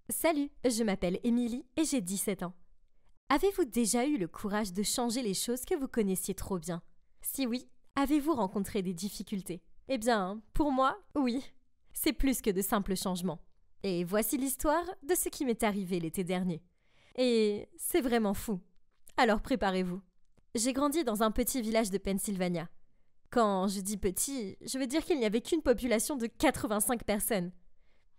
Salut, je m'appelle Émilie et j'ai 17 ans. Avez-vous déjà eu le courage de changer les choses que vous connaissiez trop bien? Si oui, avez-vous rencontré des difficultés? Eh bien, pour moi, oui. C'est plus que de simples changements. Et voici l'histoire de ce qui m'est arrivé l'été dernier. Et c'est vraiment fou. Alors préparez-vous. J'ai grandi dans un petit village de Pennsylvania. Quand je dis petit, je veux dire qu'il n'y avait qu'une population de 85 personnes.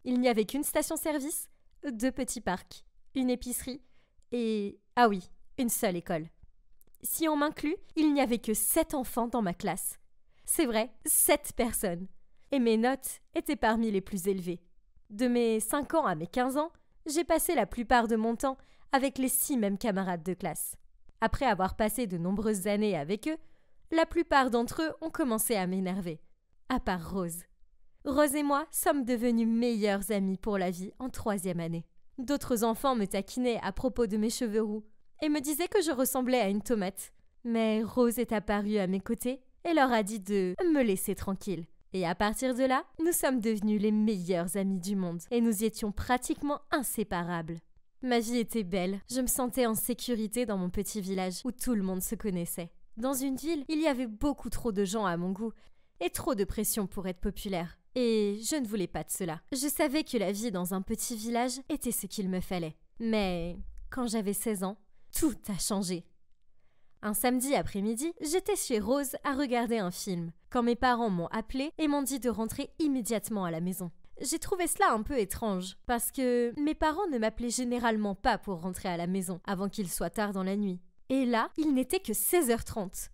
Il n'y avait qu'une station-service, 2 petits parcs, une épicerie et, ah oui, une seule école. Si on m'inclut, il n'y avait que 7 enfants dans ma classe. C'est vrai, 7 personnes. Et mes notes étaient parmi les plus élevées. De mes 5 ans à mes 15 ans, j'ai passé la plupart de mon temps avec les 6 mêmes camarades de classe. Après avoir passé de nombreuses années avec eux, la plupart d'entre eux ont commencé à m'énerver. À part Rose. Rose et moi sommes devenus meilleurs amis pour la vie en 3e année. D'autres enfants me taquinaient à propos de mes cheveux roux et me disaient que je ressemblais à une tomate. Mais Rose est apparue à mes côtés et leur a dit de me laisser tranquille. Et à partir de là, nous sommes devenus les meilleurs amis du monde et nous étions pratiquement inséparables. Ma vie était belle, je me sentais en sécurité dans mon petit village où tout le monde se connaissait. Dans une ville, il y avait beaucoup trop de gens à mon goût et trop de pression pour être populaire. Et je ne voulais pas de cela. Je savais que la vie dans un petit village était ce qu'il me fallait. Mais quand j'avais 16 ans, tout a changé. Un samedi après-midi, j'étais chez Rose à regarder un film, quand mes parents m'ont appelé et m'ont dit de rentrer immédiatement à la maison. J'ai trouvé cela un peu étrange, parce que mes parents ne m'appelaient généralement pas pour rentrer à la maison avant qu'il soit tard dans la nuit. Et là, il n'était que 16h30.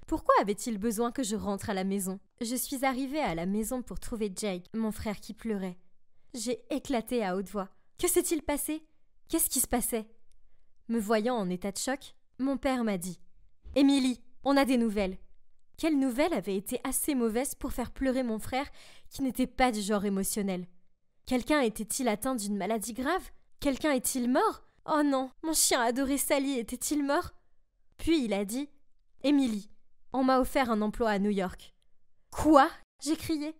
Pourquoi avait-il besoin que je rentre à la maison? Je suis arrivée à la maison pour trouver Jake, mon frère qui pleurait. J'ai éclaté à haute voix. Que s'est-il passé? Qu'est-ce qui se passait? Me voyant en état de choc, mon père m'a dit « Émilie, on a des nouvelles. » Quelles nouvelles avaient été assez mauvaises pour faire pleurer mon frère qui n'était pas du genre émotionnel? Quelqu'un était-il atteint d'une maladie grave? Quelqu'un est-il mort? Oh non, mon chien adoré Sally était-il mort? Puis il a dit « Émilie, on m'a offert un emploi à New York. » Quoi? J'ai crié.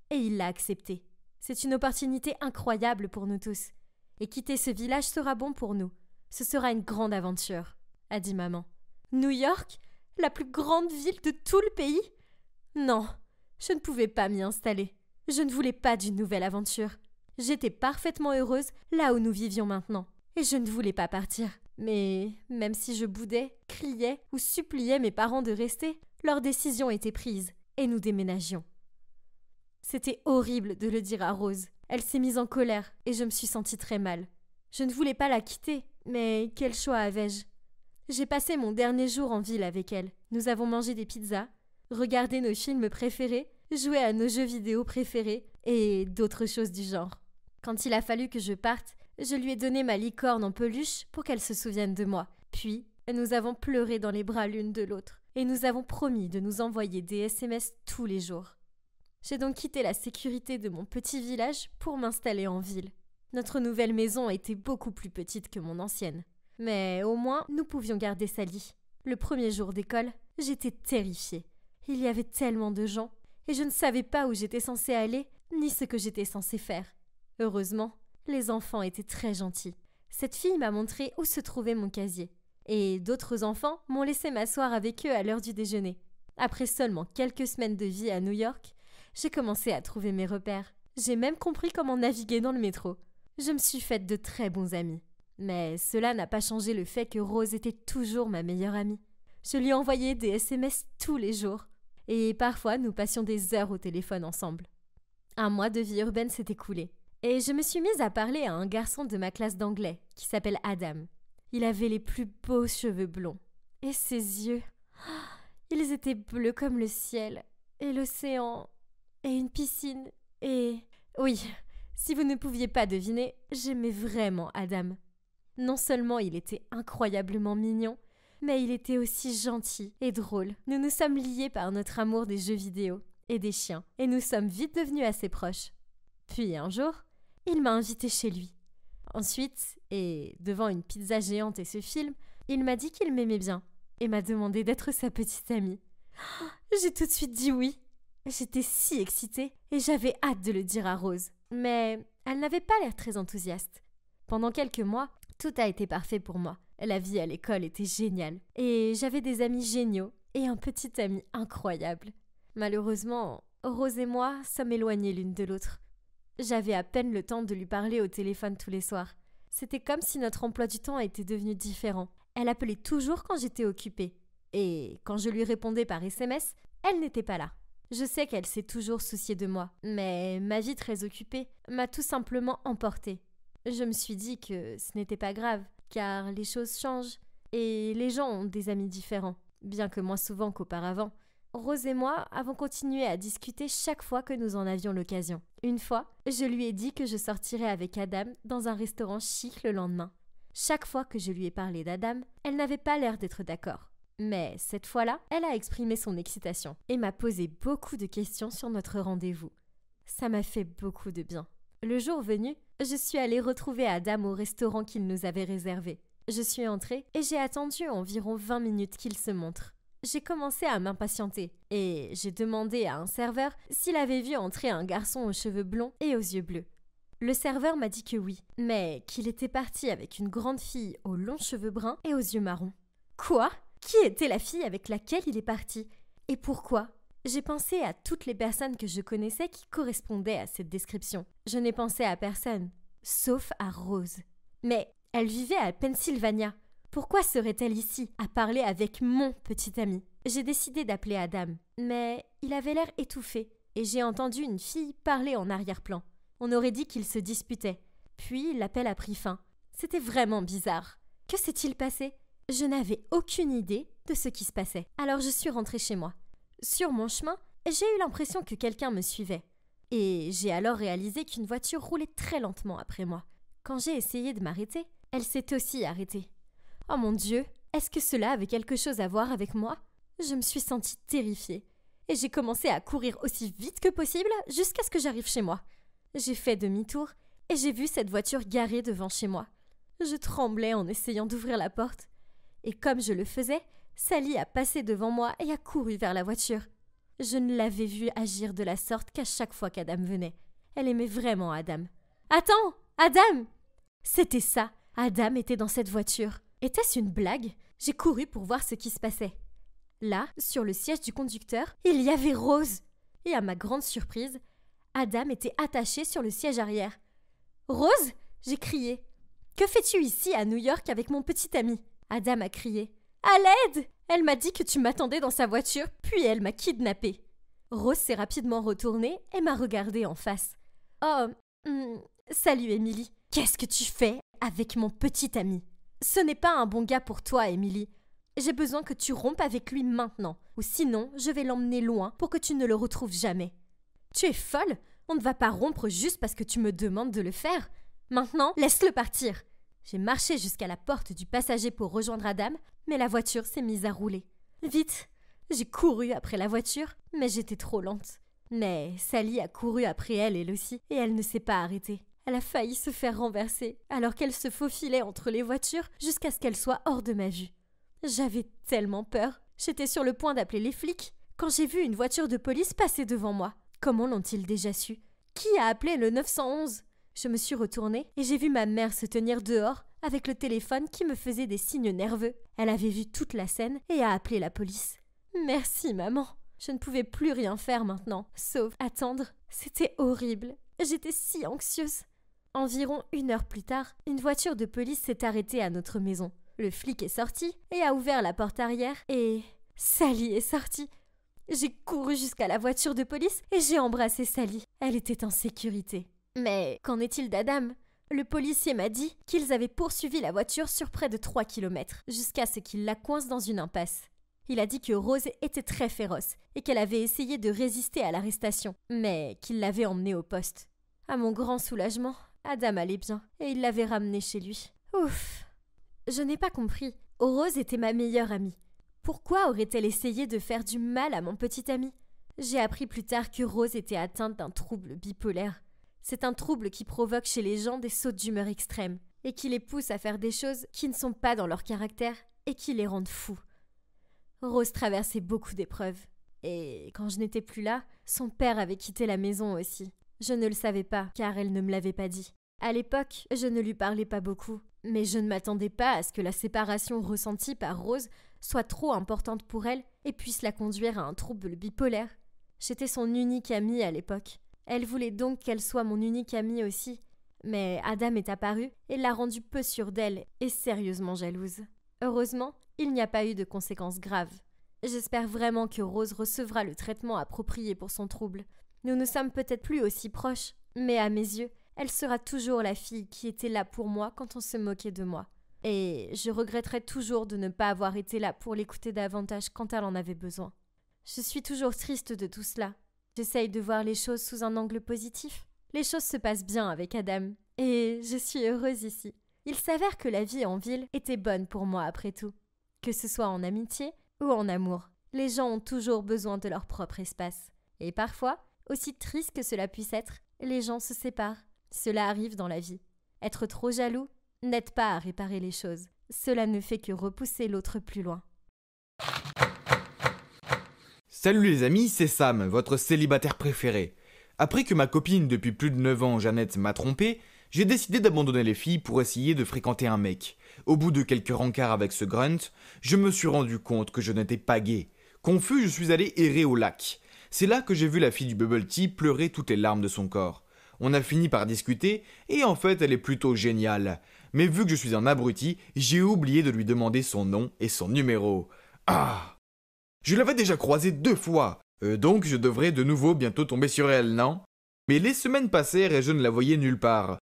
Et il l'a accepté. C'est une opportunité incroyable pour nous tous. Et quitter ce village sera bon pour nous. Ce sera une grande aventure, a dit maman. New York? La plus grande ville de tout le pays? Non, je ne pouvais pas m'y installer. Je ne voulais pas d'une nouvelle aventure. J'étais parfaitement heureuse là où nous vivions maintenant. Et je ne voulais pas partir. Mais même si je boudais, criais ou suppliais mes parents de rester, leur décision était prise et nous déménagions. C'était horrible de le dire à Rose. Elle s'est mise en colère et je me suis sentie très mal. Je ne voulais pas la quitter, mais quel choix avais-je? J'ai passé mon dernier jour en ville avec elle. Nous avons mangé des pizzas, regardé nos films préférés, joué à nos jeux vidéo préférés et d'autres choses du genre. Quand il a fallu que je parte, je lui ai donné ma licorne en peluche pour qu'elle se souvienne de moi. Puis, nous avons pleuré dans les bras l'une de l'autre et nous avons promis de nous envoyer des SMS tous les jours. J'ai donc quitté la sécurité de mon petit village pour m'installer en ville. Notre nouvelle maison était beaucoup plus petite que mon ancienne. Mais au moins, nous pouvions garder Sally. Le premier jour d'école, j'étais terrifiée. Il y avait tellement de gens et je ne savais pas où j'étais censée aller ni ce que j'étais censée faire. Heureusement, les enfants étaient très gentils. Cette fille m'a montré où se trouvait mon casier. Et d'autres enfants m'ont laissé m'asseoir avec eux à l'heure du déjeuner. Après seulement quelques semaines de vie à New York, j'ai commencé à trouver mes repères. J'ai même compris comment naviguer dans le métro. Je me suis faite de très bons amis. Mais cela n'a pas changé le fait que Rose était toujours ma meilleure amie. Je lui envoyais des SMS tous les jours. Et parfois, nous passions des heures au téléphone ensemble. Un mois de vie urbaine s'est écoulé. Et je me suis mise à parler à un garçon de ma classe d'anglais qui s'appelle Adam. Il avait les plus beaux cheveux blonds. Et ses yeux, ils étaient bleus comme le ciel, et l'océan, et une piscine, et... Oui, si vous ne pouviez pas deviner, j'aimais vraiment Adam. Non seulement il était incroyablement mignon, mais il était aussi gentil et drôle. Nous nous sommes liés par notre amour des jeux vidéo et des chiens, et nous sommes vite devenus assez proches. Puis un jour, il m'a invitée chez lui. Ensuite, et devant une pizza géante et ce film, il m'a dit qu'il m'aimait bien et m'a demandé d'être sa petite amie. J'ai tout de suite dit oui. J'étais si excitée et j'avais hâte de le dire à Rose. Mais elle n'avait pas l'air très enthousiaste. Pendant quelques mois, tout a été parfait pour moi. La vie à l'école était géniale. Et j'avais des amis géniaux et un petit ami incroyable. Malheureusement, Rose et moi sommes éloignés l'une de l'autre. J'avais à peine le temps de lui parler au téléphone tous les soirs. C'était comme si notre emploi du temps était devenu différent. Elle appelait toujours quand j'étais occupée. Et quand je lui répondais par SMS, elle n'était pas là. Je sais qu'elle s'est toujours souciée de moi, mais ma vie très occupée m'a tout simplement emportée. Je me suis dit que ce n'était pas grave, car les choses changent et les gens ont des amis différents, bien que moins souvent qu'auparavant. Rose et moi avons continué à discuter chaque fois que nous en avions l'occasion. Une fois, je lui ai dit que je sortirais avec Adam dans un restaurant chic le lendemain. Chaque fois que je lui ai parlé d'Adam, elle n'avait pas l'air d'être d'accord. Mais cette fois-là, elle a exprimé son excitation et m'a posé beaucoup de questions sur notre rendez-vous. Ça m'a fait beaucoup de bien. Le jour venu, je suis allée retrouver Adam au restaurant qu'il nous avait réservé. Je suis entrée et j'ai attendu environ 20 minutes qu'il se montre. J'ai commencé à m'impatienter et j'ai demandé à un serveur s'il avait vu entrer un garçon aux cheveux blonds et aux yeux bleus. Le serveur m'a dit que oui, mais qu'il était parti avec une grande fille aux longs cheveux bruns et aux yeux marrons. Quoi ? Qui était la fille avec laquelle il est parti ? Et pourquoi ? J'ai pensé à toutes les personnes que je connaissais qui correspondaient à cette description. Je n'ai pensé à personne, sauf à Rose. Mais elle vivait à Pennsylvania. Pourquoi serait-elle ici, à parler avec mon petit ami ? J'ai décidé d'appeler Adam, mais il avait l'air étouffé, et j'ai entendu une fille parler en arrière-plan. On aurait dit qu'ils se disputaient. Puis l'appel a pris fin. C'était vraiment bizarre. Que s'est-il passé ? Je n'avais aucune idée de ce qui se passait. Alors je suis rentrée chez moi. Sur mon chemin, j'ai eu l'impression que quelqu'un me suivait. Et j'ai alors réalisé qu'une voiture roulait très lentement après moi. Quand j'ai essayé de m'arrêter, elle s'est aussi arrêtée. Oh mon Dieu, est-ce que cela avait quelque chose à voir avec moi ? Je me suis sentie terrifiée. Et j'ai commencé à courir aussi vite que possible jusqu'à ce que j'arrive chez moi. J'ai fait demi-tour et j'ai vu cette voiture garée devant chez moi. Je tremblais en essayant d'ouvrir la porte. Et comme je le faisais, Sally a passé devant moi et a couru vers la voiture. Je ne l'avais vue agir de la sorte qu'à chaque fois qu'Adam venait. Elle aimait vraiment Adam. « Attends, Adam !» C'était ça, Adam était dans cette voiture. Était-ce une blague ? J'ai couru pour voir ce qui se passait. Là, sur le siège du conducteur, il y avait Rose. Et à ma grande surprise, Adam était attaché sur le siège arrière. « Rose !» j'ai crié. « Que fais-tu ici à New York avec mon petit ami ?» Adam a crié. « À l'aide !» Elle m'a dit que tu m'attendais dans sa voiture, puis elle m'a kidnappée. Rose s'est rapidement retournée et m'a regardée en face. « Oh, salut Emily. Qu'est-ce que tu fais avec mon petit ami ? Ce n'est pas un bon gars pour toi, Emily. J'ai besoin que tu rompes avec lui maintenant, ou sinon je vais l'emmener loin pour que tu ne le retrouves jamais. Tu es folle ? On ne va pas rompre juste parce que tu me demandes de le faire. Maintenant, laisse-le partir. » J'ai marché jusqu'à la porte du passager pour rejoindre Adam, mais la voiture s'est mise à rouler. Vite, j'ai couru après la voiture, mais j'étais trop lente. Mais Sally a couru après elle aussi, et elle ne s'est pas arrêtée. Elle a failli se faire renverser, alors qu'elle se faufilait entre les voitures jusqu'à ce qu'elle soit hors de ma vue. J'avais tellement peur. J'étais sur le point d'appeler les flics quand j'ai vu une voiture de police passer devant moi. Comment l'ont-ils déjà su ? Qui a appelé le 911 ? Je me suis retournée et j'ai vu ma mère se tenir dehors avec le téléphone qui me faisait des signes nerveux. Elle avait vu toute la scène et a appelé la police. Merci, maman. Je ne pouvais plus rien faire maintenant, sauf attendre. C'était horrible. J'étais si anxieuse. Environ 1 heure plus tard, une voiture de police s'est arrêtée à notre maison. Le flic est sorti et a ouvert la porte arrière et Sally est sortie. J'ai couru jusqu'à la voiture de police et j'ai embrassé Sally. Elle était en sécurité. Mais qu'en est-il d'Adam ? Le policier m'a dit qu'ils avaient poursuivi la voiture sur près de 3 kilomètres, jusqu'à ce qu'il la coince dans une impasse. Il a dit que Rose était très féroce et qu'elle avait essayé de résister à l'arrestation, mais qu'il l'avait emmenée au poste. À mon grand soulagement, Adam allait bien et il l'avait ramenée chez lui. Ouf ! Je n'ai pas compris. Rose était ma meilleure amie. Pourquoi aurait-elle essayé de faire du mal à mon petit ami ? J'ai appris plus tard que Rose était atteinte d'un trouble bipolaire. C'est un trouble qui provoque chez les gens des sautes d'humeur extrêmes et qui les pousse à faire des choses qui ne sont pas dans leur caractère et qui les rendent fous. Rose traversait beaucoup d'épreuves. Et quand je n'étais plus là, son père avait quitté la maison aussi. Je ne le savais pas car elle ne me l'avait pas dit. À l'époque, je ne lui parlais pas beaucoup, mais je ne m'attendais pas à ce que la séparation ressentie par Rose soit trop importante pour elle et puisse la conduire à un trouble bipolaire. J'étais son unique amie à l'époque. Elle voulait donc qu'elle soit mon unique amie aussi. Mais Adam est apparu et l'a rendue peu sûre d'elle et sérieusement jalouse. Heureusement, il n'y a pas eu de conséquences graves. J'espère vraiment que Rose recevra le traitement approprié pour son trouble. Nous ne sommes peut-être plus aussi proches, mais à mes yeux, elle sera toujours la fille qui était là pour moi quand on se moquait de moi. Et je regretterai toujours de ne pas avoir été là pour l'écouter davantage quand elle en avait besoin. Je suis toujours triste de tout cela. J'essaye de voir les choses sous un angle positif. Les choses se passent bien avec Adam, et je suis heureuse ici. Il s'avère que la vie en ville était bonne pour moi après tout. Que ce soit en amitié ou en amour, les gens ont toujours besoin de leur propre espace. Et parfois, aussi triste que cela puisse être, les gens se séparent. Cela arrive dans la vie. Être trop jaloux n'aide pas à réparer les choses. Cela ne fait que repousser l'autre plus loin. Salut les amis, c'est Sam, votre célibataire préféré. Après que ma copine depuis plus de 9 ans, Jeannette, m'a trompé, j'ai décidé d'abandonner les filles pour essayer de fréquenter un mec. Au bout de quelques rencarts avec ce grunt, je me suis rendu compte que je n'étais pas gay. Confus, je suis allé errer au lac. C'est là que j'ai vu la fille du bubble tea pleurer toutes les larmes de son corps. On a fini par discuter, et en fait elle est plutôt géniale. Mais vu que je suis un abruti, j'ai oublié de lui demander son nom et son numéro. Ah! Je l'avais déjà croisée 2 fois, donc je devrais de nouveau bientôt tomber sur elle, non? Mais les semaines passèrent et je ne la voyais nulle part.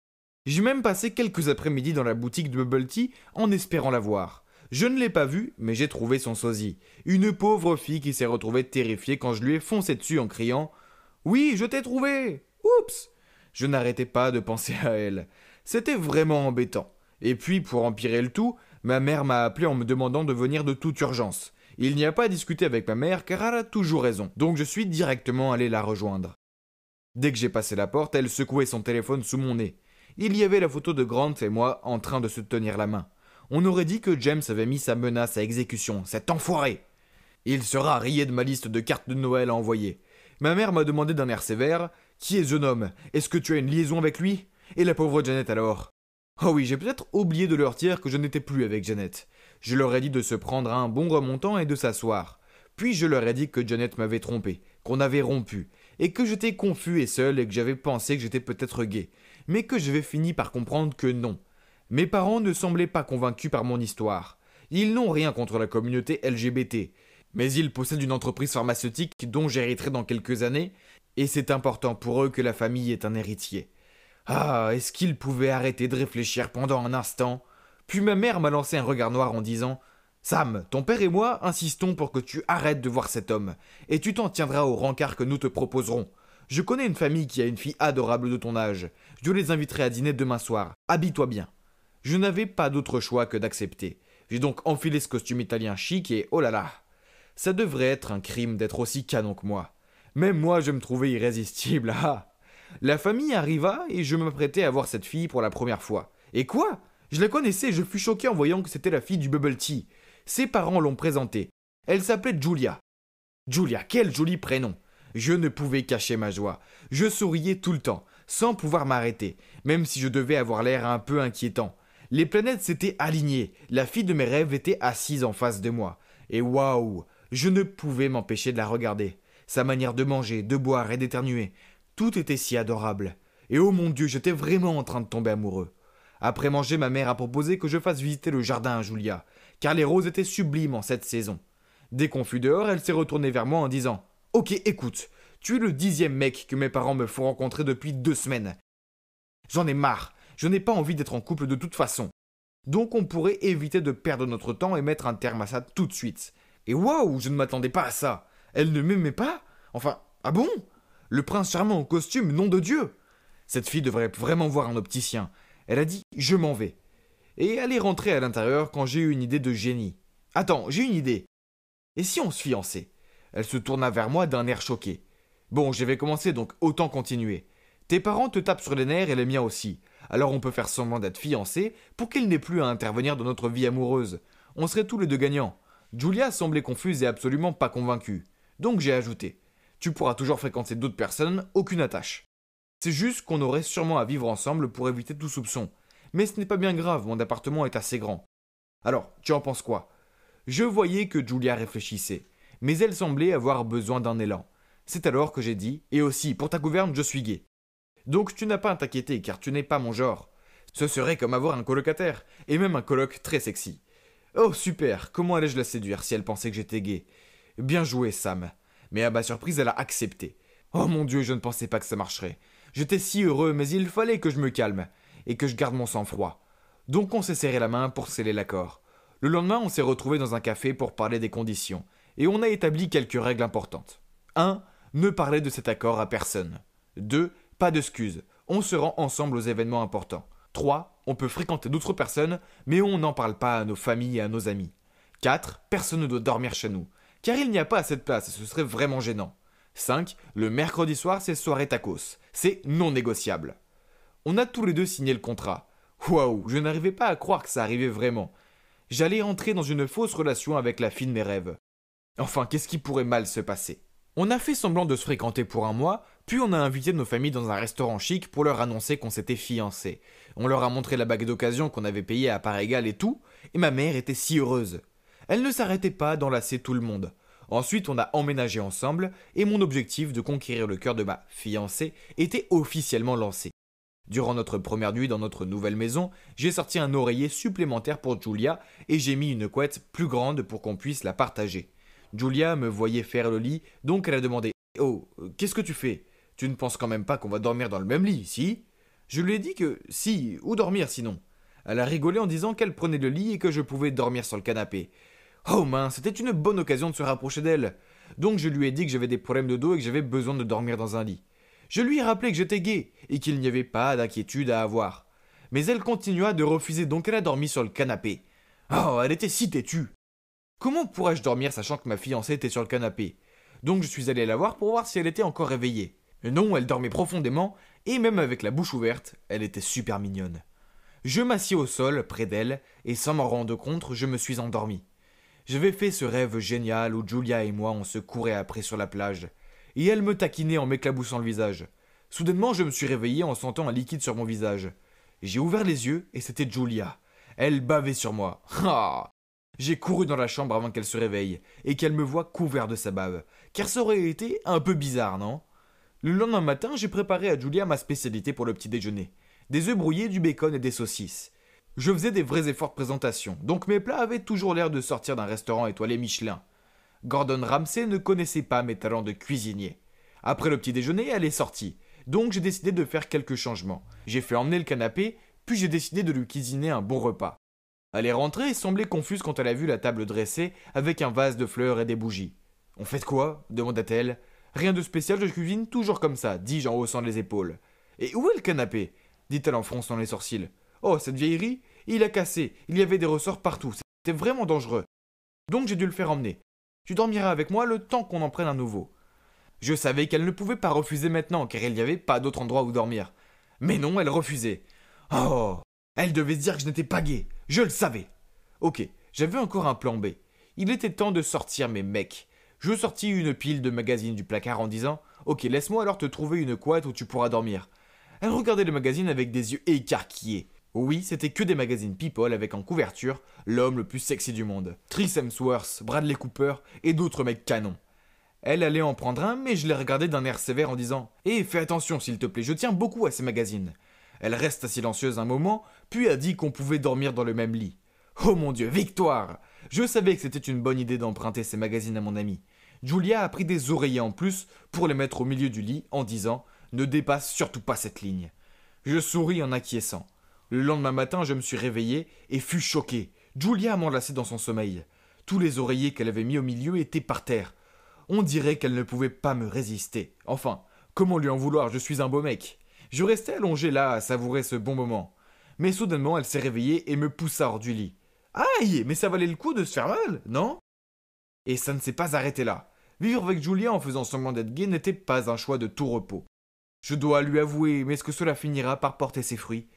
J'ai même passé quelques après-midi dans la boutique de bubble tea en espérant la voir. Je ne l'ai pas vue, mais j'ai trouvé son sosie. Une pauvre fille qui s'est retrouvée terrifiée quand je lui ai foncé dessus en criant « Oui, je t'ai trouvé ! Oups !» Je n'arrêtais pas de penser à elle. C'était vraiment embêtant. Et puis, pour empirer le tout, ma mère m'a appelé en me demandant de venir de toute urgence. Il n'y a pas à discuter avec ma mère car elle a toujours raison, donc je suis directement allé la rejoindre. Dès que j'ai passé la porte, elle secouait son téléphone sous mon nez. Il y avait la photo de Grant et moi en train de se tenir la main. On aurait dit que James avait mis sa menace à exécution, cet enfoiré. Il sera rayé de ma liste de cartes de Noël à envoyer. Ma mère m'a demandé d'un air sévère « Qui est ce jeune homme? Est-ce que tu as une liaison avec lui ?» Et la pauvre Janet alors? Oh oui, j'ai peut-être oublié de leur dire que je n'étais plus avec Janet. Je leur ai dit de se prendre un bon remontant et de s'asseoir. Puis je leur ai dit que Janet m'avait trompé, qu'on avait rompu, et que j'étais confus et seul et que j'avais pensé que j'étais peut-être gay, mais que j'avais fini par comprendre que non. Mes parents ne semblaient pas convaincus par mon histoire. Ils n'ont rien contre la communauté LGBT, mais ils possèdent une entreprise pharmaceutique dont j'hériterai dans quelques années, et c'est important pour eux que la famille ait un héritier. Ah, est-ce qu'ils pouvaient arrêter de réfléchir pendant un instant? Puis ma mère m'a lancé un regard noir en disant « Sam, ton père et moi insistons pour que tu arrêtes de voir cet homme, et tu t'en tiendras au rencard que nous te proposerons. Je connais une famille qui a une fille adorable de ton âge. Je les inviterai à dîner demain soir. Habille-toi bien. » Je n'avais pas d'autre choix que d'accepter. J'ai donc enfilé ce costume italien chic et oh là là, ça devrait être un crime d'être aussi canon que moi. Même moi, je me trouvais irrésistible. Ah. La famille arriva et je m'apprêtais à voir cette fille pour la première fois. Et quoi? Je la connaissais et je fus choqué en voyant que c'était la fille du bubble tea. Ses parents l'ont présentée. Elle s'appelait Julia. Julia, quel joli prénom! Je ne pouvais cacher ma joie. Je souriais tout le temps, sans pouvoir m'arrêter, même si je devais avoir l'air un peu inquiétant. Les planètes s'étaient alignées, la fille de mes rêves était assise en face de moi. Et waouh, je ne pouvais m'empêcher de la regarder. Sa manière de manger, de boire et d'éternuer, tout était si adorable. Et oh mon Dieu, j'étais vraiment en train de tomber amoureux. Après manger, ma mère a proposé que je fasse visiter le jardin à Julia, car les roses étaient sublimes en cette saison. Dès qu'on fut dehors, elle s'est retournée vers moi en disant « Ok, écoute, tu es le 10e mec que mes parents me font rencontrer depuis 2 semaines. J'en ai marre, je n'ai pas envie d'être en couple de toute façon. Donc on pourrait éviter de perdre notre temps et mettre un terme à ça tout de suite. » Et waouh, je ne m'attendais pas à ça. Elle ne m'aimait pas? Enfin, ah bon? Le prince charmant en costume, nom de Dieu! Cette fille devrait vraiment voir un opticien. Elle a dit « Je m'en vais ». Et elle est rentrée à l'intérieur quand j'ai eu une idée de génie. « Attends, j'ai une idée. Et si on se fiançait ?» Elle se tourna vers moi d'un air choqué. « Bon, je vais commencer donc autant continuer. Tes parents te tapent sur les nerfs et les miens aussi. Alors on peut faire semblant d'être fiancés pour qu'ils n'aient plus à intervenir dans notre vie amoureuse. On serait tous les deux gagnants. » Julia semblait confuse et absolument pas convaincue. Donc j'ai ajouté « Tu pourras toujours fréquenter d'autres personnes, aucune attache. » C'est juste qu'on aurait sûrement à vivre ensemble pour éviter tout soupçon. Mais ce n'est pas bien grave, mon appartement est assez grand. Alors, tu en penses quoi? Je voyais que Julia réfléchissait, mais elle semblait avoir besoin d'un élan. C'est alors que j'ai dit, et aussi, pour ta gouverne, je suis gay. Donc tu n'as pas à t'inquiéter, car tu n'es pas mon genre. Ce serait comme avoir un colocataire, et même un coloc très sexy. Oh super, comment allais-je la séduire si elle pensait que j'étais gay? Bien joué, Sam. Mais à ma surprise, elle a accepté. Oh mon Dieu, je ne pensais pas que ça marcherait. J'étais si heureux, mais il fallait que je me calme, et que je garde mon sang-froid. Donc on s'est serré la main pour sceller l'accord. Le lendemain, on s'est retrouvés dans un café pour parler des conditions, et on a établi quelques règles importantes. 1. Ne parler de cet accord à personne. 2. Pas d'excuses. On se rend ensemble aux événements importants. 3. On peut fréquenter d'autres personnes, mais on n'en parle pas à nos familles et à nos amis. 4. Personne ne doit dormir chez nous, car il n'y a pas assez de place et ce serait vraiment gênant. 5. Le mercredi soir, c'est soirée tacos. C'est non négociable. On a tous les deux signé le contrat. Waouh, je n'arrivais pas à croire que ça arrivait vraiment. J'allais entrer dans une fausse relation avec la fille de mes rêves. Enfin, qu'est-ce qui pourrait mal se passer? On a fait semblant de se fréquenter pour un mois, puis on a invité nos familles dans un restaurant chic pour leur annoncer qu'on s'était fiancés. On leur a montré la bague d'occasion qu'on avait payée à part égale et tout, et ma mère était si heureuse. Elle ne s'arrêtait pas d'enlacer tout le monde. Ensuite, on a emménagé ensemble, et mon objectif de conquérir le cœur de ma fiancée était officiellement lancé. Durant notre première nuit dans notre nouvelle maison, j'ai sorti un oreiller supplémentaire pour Julia, et j'ai mis une couette plus grande pour qu'on puisse la partager. Julia me voyait faire le lit, donc elle a demandé « Oh, qu'est-ce que tu fais? Tu ne penses quand même pas qu'on va dormir dans le même lit, si ?» Je lui ai dit que « Si, où dormir sinon ?» Elle a rigolé en disant qu'elle prenait le lit et que je pouvais dormir sur le canapé. Oh mince, c'était une bonne occasion de se rapprocher d'elle. Donc je lui ai dit que j'avais des problèmes de dos et que j'avais besoin de dormir dans un lit. Je lui ai rappelé que j'étais gay et qu'il n'y avait pas d'inquiétude à avoir. Mais elle continua de refuser, donc elle a dormi sur le canapé. Oh, elle était si têtue. Comment pourrais-je dormir sachant que ma fiancée était sur le canapé? Donc je suis allé la voir pour voir si elle était encore réveillée. Non, elle dormait profondément, et même avec la bouche ouverte, elle était super mignonne. Je m'assis au sol, près d'elle, et sans m'en rendre compte, je me suis endormi. J'avais fait ce rêve génial où Julia et moi on se courait après sur la plage, et elle me taquinait en m'éclaboussant le visage. Soudainement, je me suis réveillé en sentant un liquide sur mon visage. J'ai ouvert les yeux, et c'était Julia. Elle bavait sur moi. Ah! J'ai couru dans la chambre avant qu'elle se réveille, et qu'elle me voie couvert de sa bave, car ça aurait été un peu bizarre, non? Le lendemain matin, j'ai préparé à Julia ma spécialité pour le petit déjeuner. Des œufs brouillés, du bacon et des saucisses. Je faisais des vrais efforts de présentation, donc mes plats avaient toujours l'air de sortir d'un restaurant étoilé Michelin. Gordon Ramsay ne connaissait pas mes talents de cuisinier. Après le petit déjeuner, elle est sortie, donc j'ai décidé de faire quelques changements. J'ai fait emmener le canapé, puis j'ai décidé de lui cuisiner un bon repas. Elle est rentrée et semblait confuse quand elle a vu la table dressée avec un vase de fleurs et des bougies. « On fait quoi ?» demanda-t-elle. « Rien de spécial, je cuisine toujours comme ça, dis-je en haussant les épaules. Et où est le canapé ?» dit-elle en fronçant les sourcils. « Oh, cette vieillerie, il a cassé, il y avait des ressorts partout, c'était vraiment dangereux. Donc j'ai dû le faire emmener. Tu dormiras avec moi le temps qu'on en prenne un nouveau. » Je savais qu'elle ne pouvait pas refuser maintenant, car il n'y avait pas d'autre endroit où dormir. Mais non, elle refusait. Oh, elle devait se dire que je n'étais pas gay. Je le savais. Ok, j'avais encore un plan B. Il était temps de sortir mes mecs. Je sortis une pile de magazines du placard en disant « Ok, laisse-moi alors te trouver une couette où tu pourras dormir. » Elle regardait le magazine avec des yeux écarquillés. Oui, c'était que des magazines People avec en couverture l'homme le plus sexy du monde. Chris Hemsworth, Bradley Cooper et d'autres mecs canons. Elle allait en prendre un, mais je l'ai regardé d'un air sévère en disant « Hé, fais attention s'il te plaît, je tiens beaucoup à ces magazines. » Elle resta silencieuse un moment, puis a dit qu'on pouvait dormir dans le même lit. Oh mon Dieu, victoire! Je savais que c'était une bonne idée d'emprunter ces magazines à mon ami. Julia a pris des oreillers en plus pour les mettre au milieu du lit en disant « Ne dépasse surtout pas cette ligne. » Je souris en acquiesçant. Le lendemain matin, je me suis réveillé et fus choqué. Julia m'enlaçait dans son sommeil. Tous les oreillers qu'elle avait mis au milieu étaient par terre. On dirait qu'elle ne pouvait pas me résister. Enfin, comment lui en vouloir, je suis un beau mec. Je restais allongé là à savourer ce bon moment. Mais soudainement, elle s'est réveillée et me poussa hors du lit. Aïe, mais ça valait le coup de se faire mal, non? Et ça ne s'est pas arrêté là. Vivre avec Julia en faisant semblant d'être gay n'était pas un choix de tout repos. Je dois lui avouer, mais est-ce que cela finira par porter ses fruits?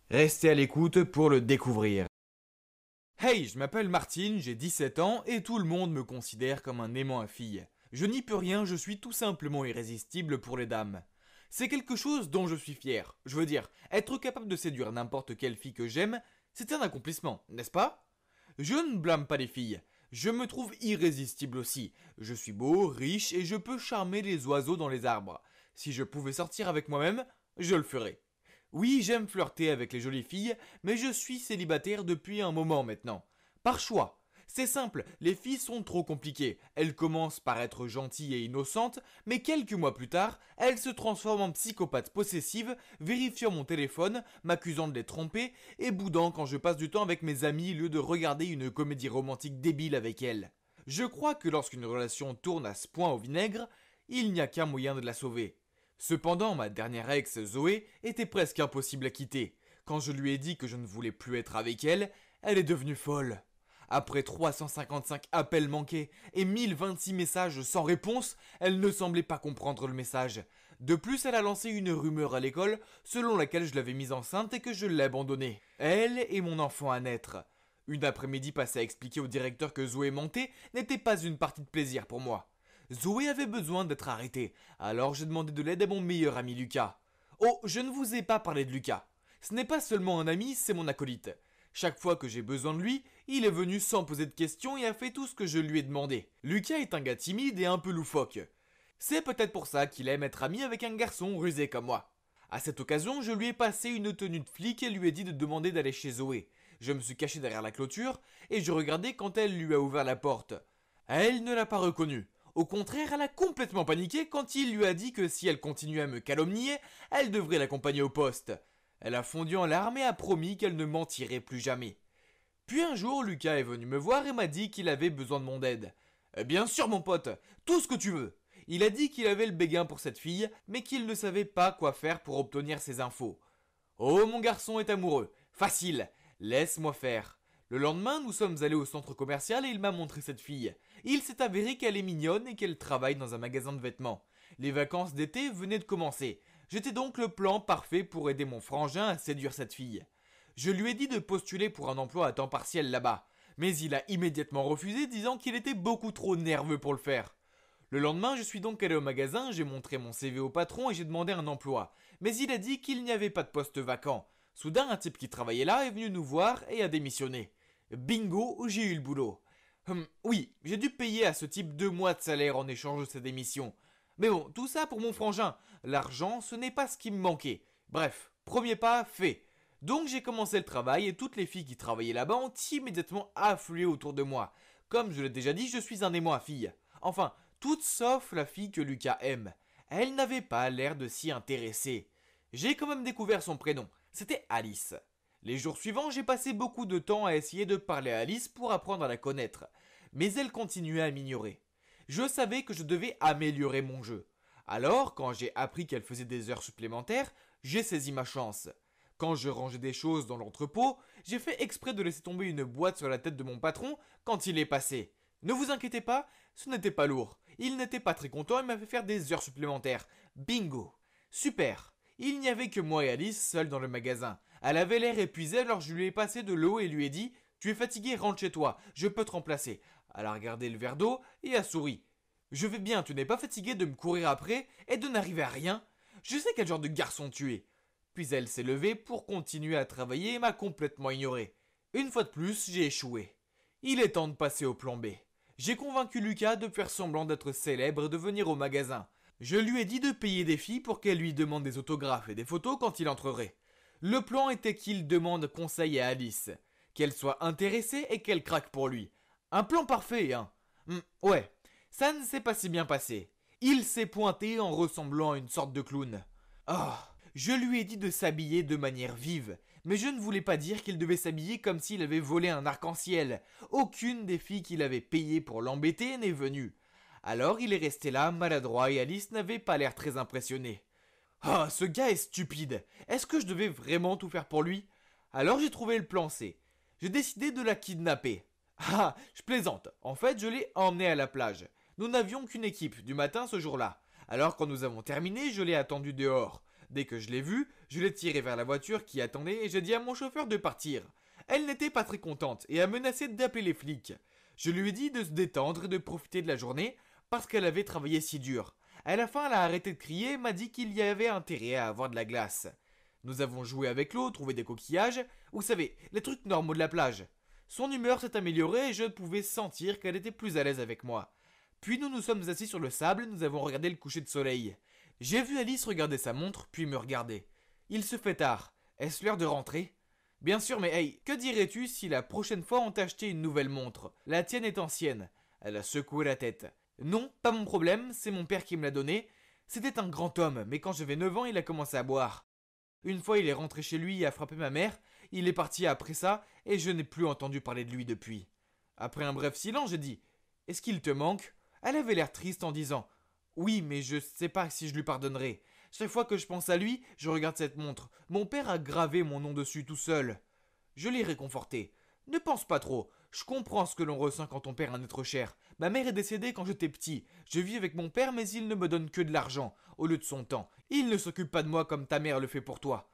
Restez à l'écoute pour le découvrir. Hey, je m'appelle Martine, j'ai 17 ans et tout le monde me considère comme un aimant à filles. Je n'y peux rien, je suis tout simplement irrésistible pour les dames. C'est quelque chose dont je suis fier. Je veux dire, être capable de séduire n'importe quelle fille que j'aime, c'est un accomplissement, n'est-ce pas? Je ne blâme pas les filles. Je me trouve irrésistible aussi. Je suis beau, riche et je peux charmer les oiseaux dans les arbres. Si je pouvais sortir avec moi-même, je le ferais. Oui, j'aime flirter avec les jolies filles, mais je suis célibataire depuis un moment maintenant. Par choix. C'est simple, les filles sont trop compliquées. Elles commencent par être gentilles et innocentes, mais quelques mois plus tard, elles se transforment en psychopathes possessives, vérifiant mon téléphone, m'accusant de les tromper et boudant quand je passe du temps avec mes amis au lieu de regarder une comédie romantique débile avec elles. Je crois que lorsqu'une relation tourne à ce point au vinaigre, il n'y a qu'un moyen de la sauver. Cependant, ma dernière ex, Zoé, était presque impossible à quitter. Quand je lui ai dit que je ne voulais plus être avec elle, elle est devenue folle. Après 355 appels manqués et 1026 messages sans réponse, elle ne semblait pas comprendre le message. De plus, elle a lancé une rumeur à l'école selon laquelle je l'avais mise enceinte et que je l'ai abandonnée. Elle et mon enfant à naître. Une après-midi passée à expliquer au directeur que Zoé mentait n'était pas une partie de plaisir pour moi. Zoé avait besoin d'être arrêtée, alors j'ai demandé de l'aide à mon meilleur ami Lucas. Oh, je ne vous ai pas parlé de Lucas. Ce n'est pas seulement un ami, c'est mon acolyte. Chaque fois que j'ai besoin de lui, il est venu sans poser de questions et a fait tout ce que je lui ai demandé. Lucas est un gars timide et un peu loufoque. C'est peut-être pour ça qu'il aime être ami avec un garçon rusé comme moi. À cette occasion, je lui ai passé une tenue de flic et lui ai dit de demander d'aller chez Zoé. Je me suis caché derrière la clôture et je regardais quand elle lui a ouvert la porte. Elle ne l'a pas reconnu. Au contraire, elle a complètement paniqué quand il lui a dit que si elle continuait à me calomnier, elle devrait l'accompagner au poste. Elle a fondu en larmes et a promis qu'elle ne mentirait plus jamais. Puis un jour, Lucas est venu me voir et m'a dit qu'il avait besoin de mon aide. Bien sûr, mon pote, tout ce que tu veux. Il a dit qu'il avait le béguin pour cette fille, mais qu'il ne savait pas quoi faire pour obtenir ces infos. Oh, mon garçon est amoureux. Facile. Laisse-moi faire. Le lendemain, nous sommes allés au centre commercial et il m'a montré cette fille. Il s'est avéré qu'elle est mignonne et qu'elle travaille dans un magasin de vêtements. Les vacances d'été venaient de commencer. J'étais donc le plan parfait pour aider mon frangin à séduire cette fille. Je lui ai dit de postuler pour un emploi à temps partiel là-bas, mais il a immédiatement refusé disant qu'il était beaucoup trop nerveux pour le faire. Le lendemain, je suis donc allé au magasin, j'ai montré mon CV au patron et j'ai demandé un emploi. Mais il a dit qu'il n'y avait pas de poste vacant. Soudain, un type qui travaillait là est venu nous voir et a démissionné. Bingo, j'ai eu le boulot. Oui, j'ai dû payer à ce type 2 mois de salaire en échange de sa démission. Mais bon, tout ça pour mon frangin. L'argent, ce n'est pas ce qui me manquait. Bref, premier pas fait. Donc j'ai commencé le travail et toutes les filles qui travaillaient là-bas ont immédiatement afflué autour de moi. Comme je l'ai déjà dit, je suis un aimant à filles. Enfin, toutes sauf la fille que Lucas aime. Elle n'avait pas l'air de s'y intéresser. J'ai quand même découvert son prénom. C'était Alice. Les jours suivants, j'ai passé beaucoup de temps à essayer de parler à Alice pour apprendre à la connaître. Mais elle continuait à m'ignorer. Je savais que je devais améliorer mon jeu. Alors, quand j'ai appris qu'elle faisait des heures supplémentaires, j'ai saisi ma chance. Quand je rangeais des choses dans l'entrepôt, j'ai fait exprès de laisser tomber une boîte sur la tête de mon patron quand il est passé. Ne vous inquiétez pas, ce n'était pas lourd. Il n'était pas très content et m'a fait faire des heures supplémentaires. Bingo. Super. Il n'y avait que moi et Alice seuls dans le magasin. Elle avait l'air épuisée alors je lui ai passé de l'eau et lui ai dit « Tu es fatigué, rentre chez toi, je peux te remplacer. » Elle a regardé le verre d'eau et a souri. « Je vais bien, tu n'es pas fatigué de me courir après et de n'arriver à rien? Je sais quel genre de garçon tu es. » Puis elle s'est levée pour continuer à travailler et m'a complètement ignoré. Une fois de plus, j'ai échoué. Il est temps de passer au plan B. J'ai convaincu Lucas de faire semblant d'être célèbre et de venir au magasin. Je lui ai dit de payer des filles pour qu'elles lui demandent des autographes et des photos quand il entrerait. Le plan était qu'il demande conseil à Alice, qu'elle soit intéressée et qu'elle craque pour lui. Un plan parfait, hein. Ouais, ça ne s'est pas si bien passé. Il s'est pointé en ressemblant à une sorte de clown. Je lui ai dit de s'habiller de manière vive, mais je ne voulais pas dire qu'il devait s'habiller comme s'il avait volé un arc-en-ciel. Aucune des filles qu'il avait payées pour l'embêter n'est venue. Alors il est resté là, maladroit, et Alice n'avait pas l'air très impressionnée. Ce gars est stupide. Est-ce que je devais vraiment tout faire pour lui? Alors j'ai trouvé le plan C. J'ai décidé de la kidnapper. Je plaisante. En fait, je l'ai emmenée à la plage. Nous n'avions qu'une équipe du matin ce jour-là. Alors quand nous avons terminé, je l'ai attendue dehors. Dès que je l'ai vue, je l'ai tirée vers la voiture qui attendait et j'ai dit à mon chauffeur de partir. Elle n'était pas très contente et a menacé d'appeler les flics. Je lui ai dit de se détendre et de profiter de la journée parce qu'elle avait travaillé si dur. À la fin, elle a arrêté de crier et m'a dit qu'il y avait intérêt à avoir de la glace. Nous avons joué avec l'eau, trouvé des coquillages, vous savez, les trucs normaux de la plage. Son humeur s'est améliorée et je pouvais sentir qu'elle était plus à l'aise avec moi. Puis nous nous sommes assis sur le sable et nous avons regardé le coucher de soleil. J'ai vu Alice regarder sa montre, puis me regarder. Il se fait tard. Est-ce l'heure de rentrer ? Bien sûr, mais hey, que dirais-tu si la prochaine fois on t'achetait une nouvelle montre ? La tienne est ancienne. Elle a secoué la tête. Non, pas mon problème, c'est mon père qui me l'a donnée. C'était un grand homme, mais quand j'avais 9 ans, il a commencé à boire. Une fois, il est rentré chez lui et a frappé ma mère. Il est parti après ça, et je n'ai plus entendu parler de lui depuis. Après un bref silence, j'ai dit « Est-ce qu'il te manque ?» Elle avait l'air triste en disant « Oui, mais je sais pas si je lui pardonnerai. Chaque fois que je pense à lui, je regarde cette montre. Mon père a gravé mon nom dessus tout seul. » Je l'ai réconforté. « Ne pense pas trop. Je comprends ce que l'on ressent quand on perd un être cher. Ma mère est décédée quand j'étais petit. Je vis avec mon père, mais il ne me donne que de l'argent, au lieu de son temps. Il ne s'occupe pas de moi comme ta mère le fait pour toi. »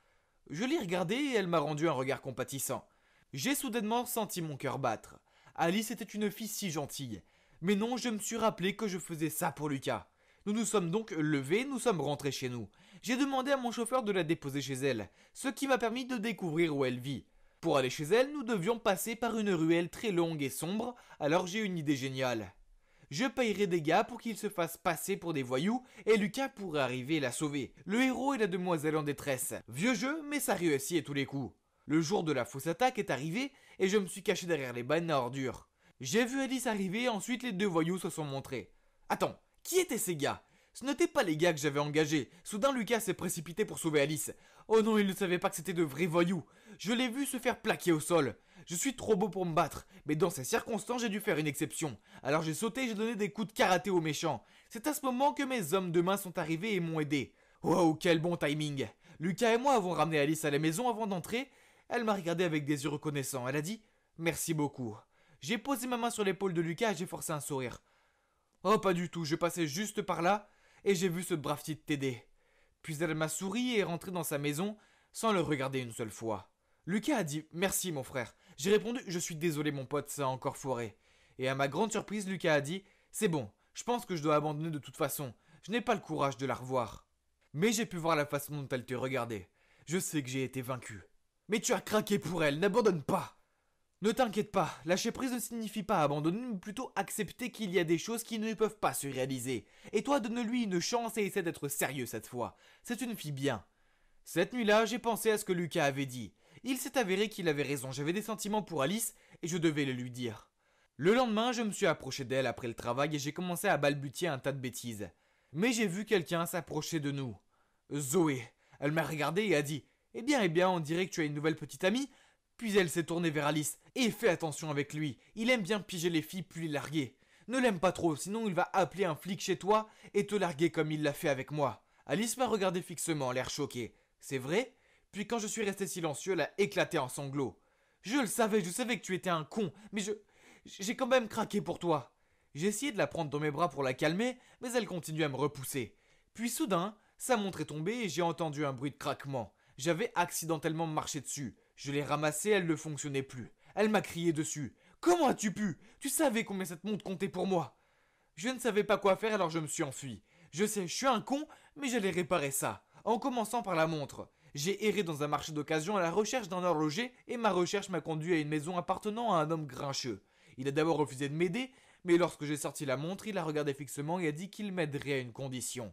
Je l'ai regardée et elle m'a rendu un regard compatissant. J'ai soudainement senti mon cœur battre. Alice était une fille si gentille. Mais non, je me suis rappelé que je faisais ça pour Lucas. Nous nous sommes donc levés, nous sommes rentrés chez nous. J'ai demandé à mon chauffeur de la déposer chez elle, ce qui m'a permis de découvrir où elle vit. Pour aller chez elle, nous devions passer par une ruelle très longue et sombre, alors j'ai une idée géniale. Je payerai des gars pour qu'ils se fassent passer pour des voyous, et Lucas pourrait arriver et la sauver. Le héros et la demoiselle en détresse. Vieux jeu, mais ça réussit à tous les coups. Le jour de la fausse attaque est arrivé, et je me suis caché derrière les bannes à ordures. J'ai vu Alice arriver, et ensuite les deux voyous se sont montrés. Attends, qui étaient ces gars ? Ce n'étaient pas les gars que j'avais engagés. Soudain, Lucas s'est précipité pour sauver Alice. Oh non, il ne savait pas que c'était de vrais voyous. Je l'ai vu se faire plaquer au sol. Je suis trop beau pour me battre, mais dans ces circonstances, j'ai dû faire une exception. Alors j'ai sauté et j'ai donné des coups de karaté aux méchants. C'est à ce moment que mes hommes de main sont arrivés et m'ont aidé. Wow, quel bon timing. Lucas et moi avons ramené Alice à la maison avant d'entrer. Elle m'a regardé avec des yeux reconnaissants. Elle a dit « Merci beaucoup ». J'ai posé ma main sur l'épaule de Lucas et j'ai forcé un sourire. Oh, pas du tout, je passais juste par là et j'ai vu ce brave type t'aider. Puis elle m'a souri et est rentrée dans sa maison sans le regarder une seule fois. Lucas a dit « Merci mon frère ». J'ai répondu « Je suis désolé mon pote, ça a encore foiré ». Et à ma grande surprise, Lucas a dit « C'est bon, je pense que je dois abandonner de toute façon. Je n'ai pas le courage de la revoir. » Mais j'ai pu voir la façon dont elle te regardait. Je sais que j'ai été vaincu. Mais tu as craqué pour elle, n'abandonne pas. Ne t'inquiète pas, lâcher prise ne signifie pas abandonner, mais plutôt accepter qu'il y a des choses qui ne peuvent pas se réaliser. Et toi, donne-lui une chance et essaie d'être sérieux cette fois. C'est une fille bien. Cette nuit-là, j'ai pensé à ce que Lucas avait dit. Il s'est avéré qu'il avait raison, j'avais des sentiments pour Alice et je devais le lui dire. Le lendemain, je me suis approché d'elle après le travail et j'ai commencé à balbutier un tas de bêtises. Mais j'ai vu quelqu'un s'approcher de nous. Zoé. Elle m'a regardé et a dit « Eh bien, on dirait que tu as une nouvelle petite amie ?» Puis elle s'est tournée vers Alice. « Et fais attention avec lui, il aime bien piéger les filles puis les larguer. Ne l'aime pas trop, sinon il va appeler un flic chez toi et te larguer comme il l'a fait avec moi. » Alice m'a regardé fixement, l'air choqué. « C'est vrai ?» Puis quand je suis resté silencieux, elle a éclaté en sanglots. « Je savais que tu étais un con, mais j'ai quand même craqué pour toi. » J'ai essayé de la prendre dans mes bras pour la calmer, mais elle continuait à me repousser. Puis soudain, sa montre est tombée et j'ai entendu un bruit de craquement. J'avais accidentellement marché dessus. Je l'ai ramassée, elle ne fonctionnait plus. Elle m'a crié dessus. « Comment as-tu pu ? Tu savais combien cette montre comptait pour moi ?» Je ne savais pas quoi faire alors je me suis enfui. Je sais, je suis un con, mais j'allais réparer ça. En commençant par la montre. J'ai erré dans un marché d'occasion à la recherche d'un horloger et ma recherche m'a conduit à une maison appartenant à un homme grincheux. Il a d'abord refusé de m'aider, mais lorsque j'ai sorti la montre, il a regardé fixement et a dit qu'il m'aiderait à une condition.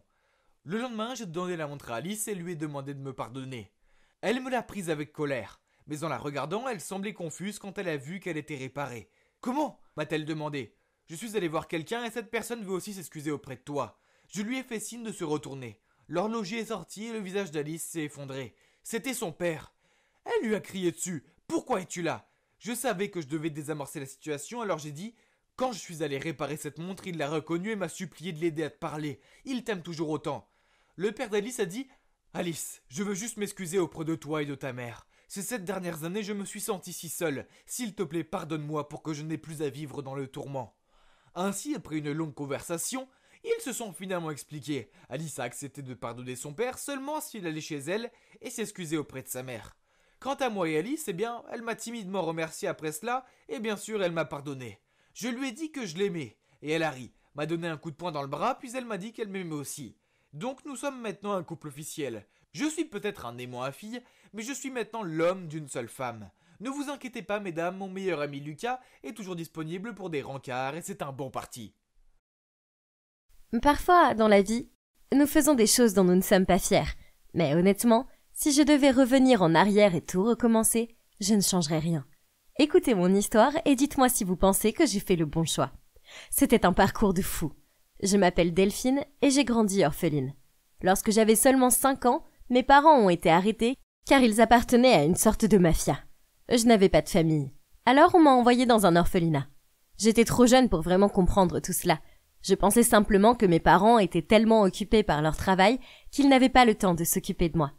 Le lendemain, j'ai donné la montre à Alice et lui ai demandé de me pardonner. Elle me l'a prise avec colère, mais en la regardant, elle semblait confuse quand elle a vu qu'elle était réparée. « Comment ?» m'a-t-elle demandé. Je suis allé voir quelqu'un et cette personne veut aussi s'excuser auprès de toi. Je lui ai fait signe de se retourner. L'horloger est sorti et le visage d'Alice s'est effondré. C'était son père. Elle lui a crié dessus. « Pourquoi es-tu là ?» Je savais que je devais désamorcer la situation, alors j'ai dit « Quand je suis allé réparer cette montre, il l'a reconnue et m'a supplié de l'aider à te parler. Il t'aime toujours autant. » Le père d'Alice a dit « Alice, je veux juste m'excuser auprès de toi et de ta mère. Ces 7 dernières années, je me suis senti si seul. S'il te plaît, pardonne-moi pour que je n'ai plus à vivre dans le tourment. » Ainsi, après une longue conversation, ils se sont finalement expliqués. Alice a accepté de pardonner son père seulement s'il allait chez elle et s'excuser auprès de sa mère. Quant à moi et Alice, eh bien, elle m'a timidement remercié après cela et bien sûr, elle m'a pardonné. Je lui ai dit que je l'aimais et elle a ri. m'a donné un coup de poing dans le bras, puis elle m'a dit qu'elle m'aimait aussi. Donc nous sommes maintenant un couple officiel. Je suis peut-être un aimant à fille, mais je suis maintenant l'homme d'une seule femme. Ne vous inquiétez pas, mesdames, mon meilleur ami Lucas est toujours disponible pour des rencarts et c'est un bon parti. Parfois, dans la vie, nous faisons des choses dont nous ne sommes pas fiers. Mais honnêtement, si je devais revenir en arrière et tout recommencer, je ne changerais rien. Écoutez mon histoire et dites-moi si vous pensez que j'ai fait le bon choix. C'était un parcours de fou. Je m'appelle Delphine et j'ai grandi orpheline. Lorsque j'avais seulement 5 ans, mes parents ont été arrêtés car ils appartenaient à une sorte de mafia. Je n'avais pas de famille. Alors on m'a envoyée dans un orphelinat. J'étais trop jeune pour vraiment comprendre tout cela. Je pensais simplement que mes parents étaient tellement occupés par leur travail qu'ils n'avaient pas le temps de s'occuper de moi.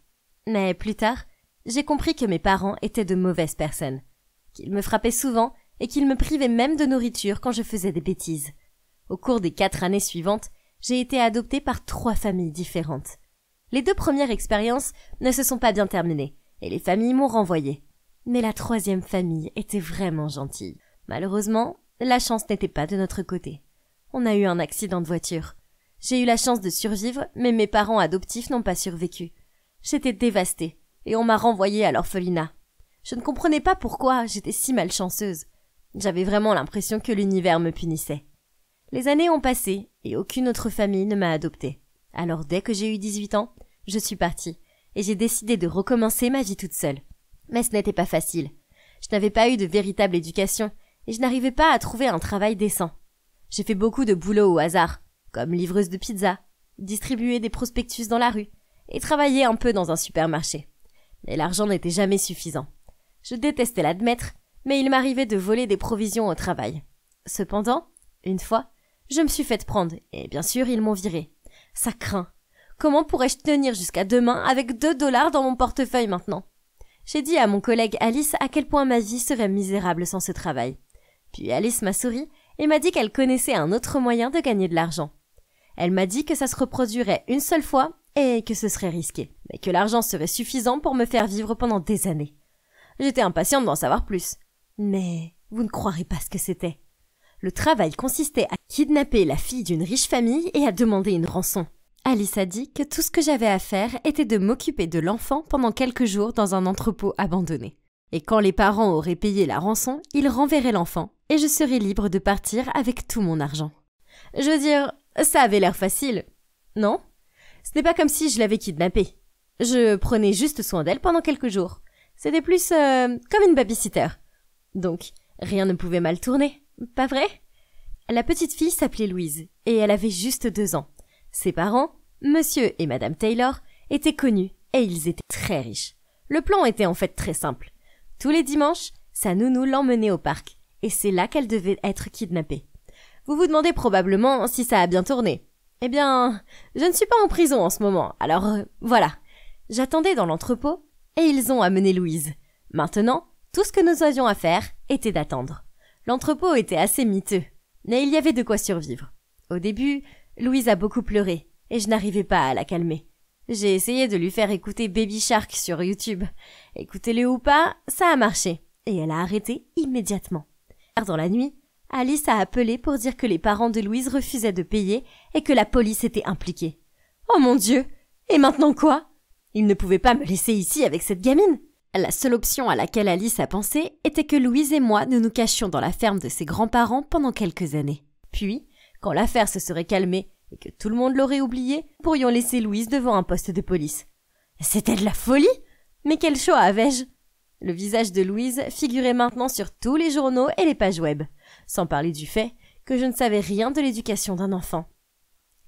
Mais plus tard, j'ai compris que mes parents étaient de mauvaises personnes, qu'ils me frappaient souvent et qu'ils me privaient même de nourriture quand je faisais des bêtises. Au cours des 4 années suivantes, j'ai été adoptée par 3 familles différentes. Les 2 premières expériences ne se sont pas bien terminées et les familles m'ont renvoyée. Mais la 3e famille était vraiment gentille. Malheureusement, la chance n'était pas de notre côté. On a eu un accident de voiture. J'ai eu la chance de survivre, mais mes parents adoptifs n'ont pas survécu. J'étais dévastée et on m'a renvoyée à l'orphelinat. Je ne comprenais pas pourquoi j'étais si malchanceuse. J'avais vraiment l'impression que l'univers me punissait. Les années ont passé et aucune autre famille ne m'a adoptée. Alors dès que j'ai eu 18 ans, je suis partie et j'ai décidé de recommencer ma vie toute seule. Mais ce n'était pas facile. Je n'avais pas eu de véritable éducation et je n'arrivais pas à trouver un travail décent. J'ai fait beaucoup de boulot au hasard, comme livreuse de pizza, distribuer des prospectus dans la rue et travailler un peu dans un supermarché. Mais l'argent n'était jamais suffisant. Je détestais l'admettre, mais il m'arrivait de voler des provisions au travail. Cependant, une fois, je me suis faite prendre et bien sûr ils m'ont virée. Ça craint. Comment pourrais-je tenir jusqu'à demain avec 2 $ dans mon portefeuille maintenant ? J'ai dit à mon collègue Alice à quel point ma vie serait misérable sans ce travail. Puis Alice m'a souri et m'a dit qu'elle connaissait un autre moyen de gagner de l'argent. Elle m'a dit que ça se reproduirait une seule fois et que ce serait risqué, mais que l'argent serait suffisant pour me faire vivre pendant des années. J'étais impatiente d'en savoir plus. Mais vous ne croirez pas ce que c'était. Le travail consistait à kidnapper la fille d'une riche famille et à demander une rançon. Alice a dit que tout ce que j'avais à faire était de m'occuper de l'enfant pendant quelques jours dans un entrepôt abandonné. Et quand les parents auraient payé la rançon, ils renverraient l'enfant et je serais libre de partir avec tout mon argent. Je veux dire, ça avait l'air facile, non ? Ce n'est pas comme si je l'avais kidnappée. Je prenais juste soin d'elle pendant quelques jours. C'était plus comme une babysitter. Donc, rien ne pouvait mal tourner, pas vrai ? La petite fille s'appelait Louise et elle avait juste 2 ans. Ses parents, Monsieur et Madame Taylor, étaient connus et ils étaient très riches. Le plan était en fait très simple. Tous les dimanches, sa nounou l'emmenait au parc et c'est là qu'elle devait être kidnappée. Vous vous demandez probablement si ça a bien tourné. Eh bien, je ne suis pas en prison en ce moment, alors voilà. J'attendais dans l'entrepôt et ils ont amené Louise. Maintenant, tout ce que nous avions à faire était d'attendre. L'entrepôt était assez miteux, mais il y avait de quoi survivre. Au début, Louise a beaucoup pleuré et je n'arrivais pas à la calmer. J'ai essayé de lui faire écouter Baby Shark sur YouTube. Écoutez-le ou pas, ça a marché et elle a arrêté immédiatement. Dans la nuit, Alice a appelé pour dire que les parents de Louise refusaient de payer et que la police était impliquée. Oh mon Dieu! Et maintenant quoi? Ils ne pouvaient pas me laisser ici avec cette gamine. La seule option à laquelle Alice a pensé était que Louise et moi nous cachions dans la ferme de ses grands-parents pendant quelques années. Puis, quand l'affaire se serait calmée et que tout le monde l'aurait oubliée, nous pourrions laisser Louise devant un poste de police. C'était de la folie! Mais quel choix avais-je? Le visage de Louise figurait maintenant sur tous les journaux et les pages web, sans parler du fait que je ne savais rien de l'éducation d'un enfant.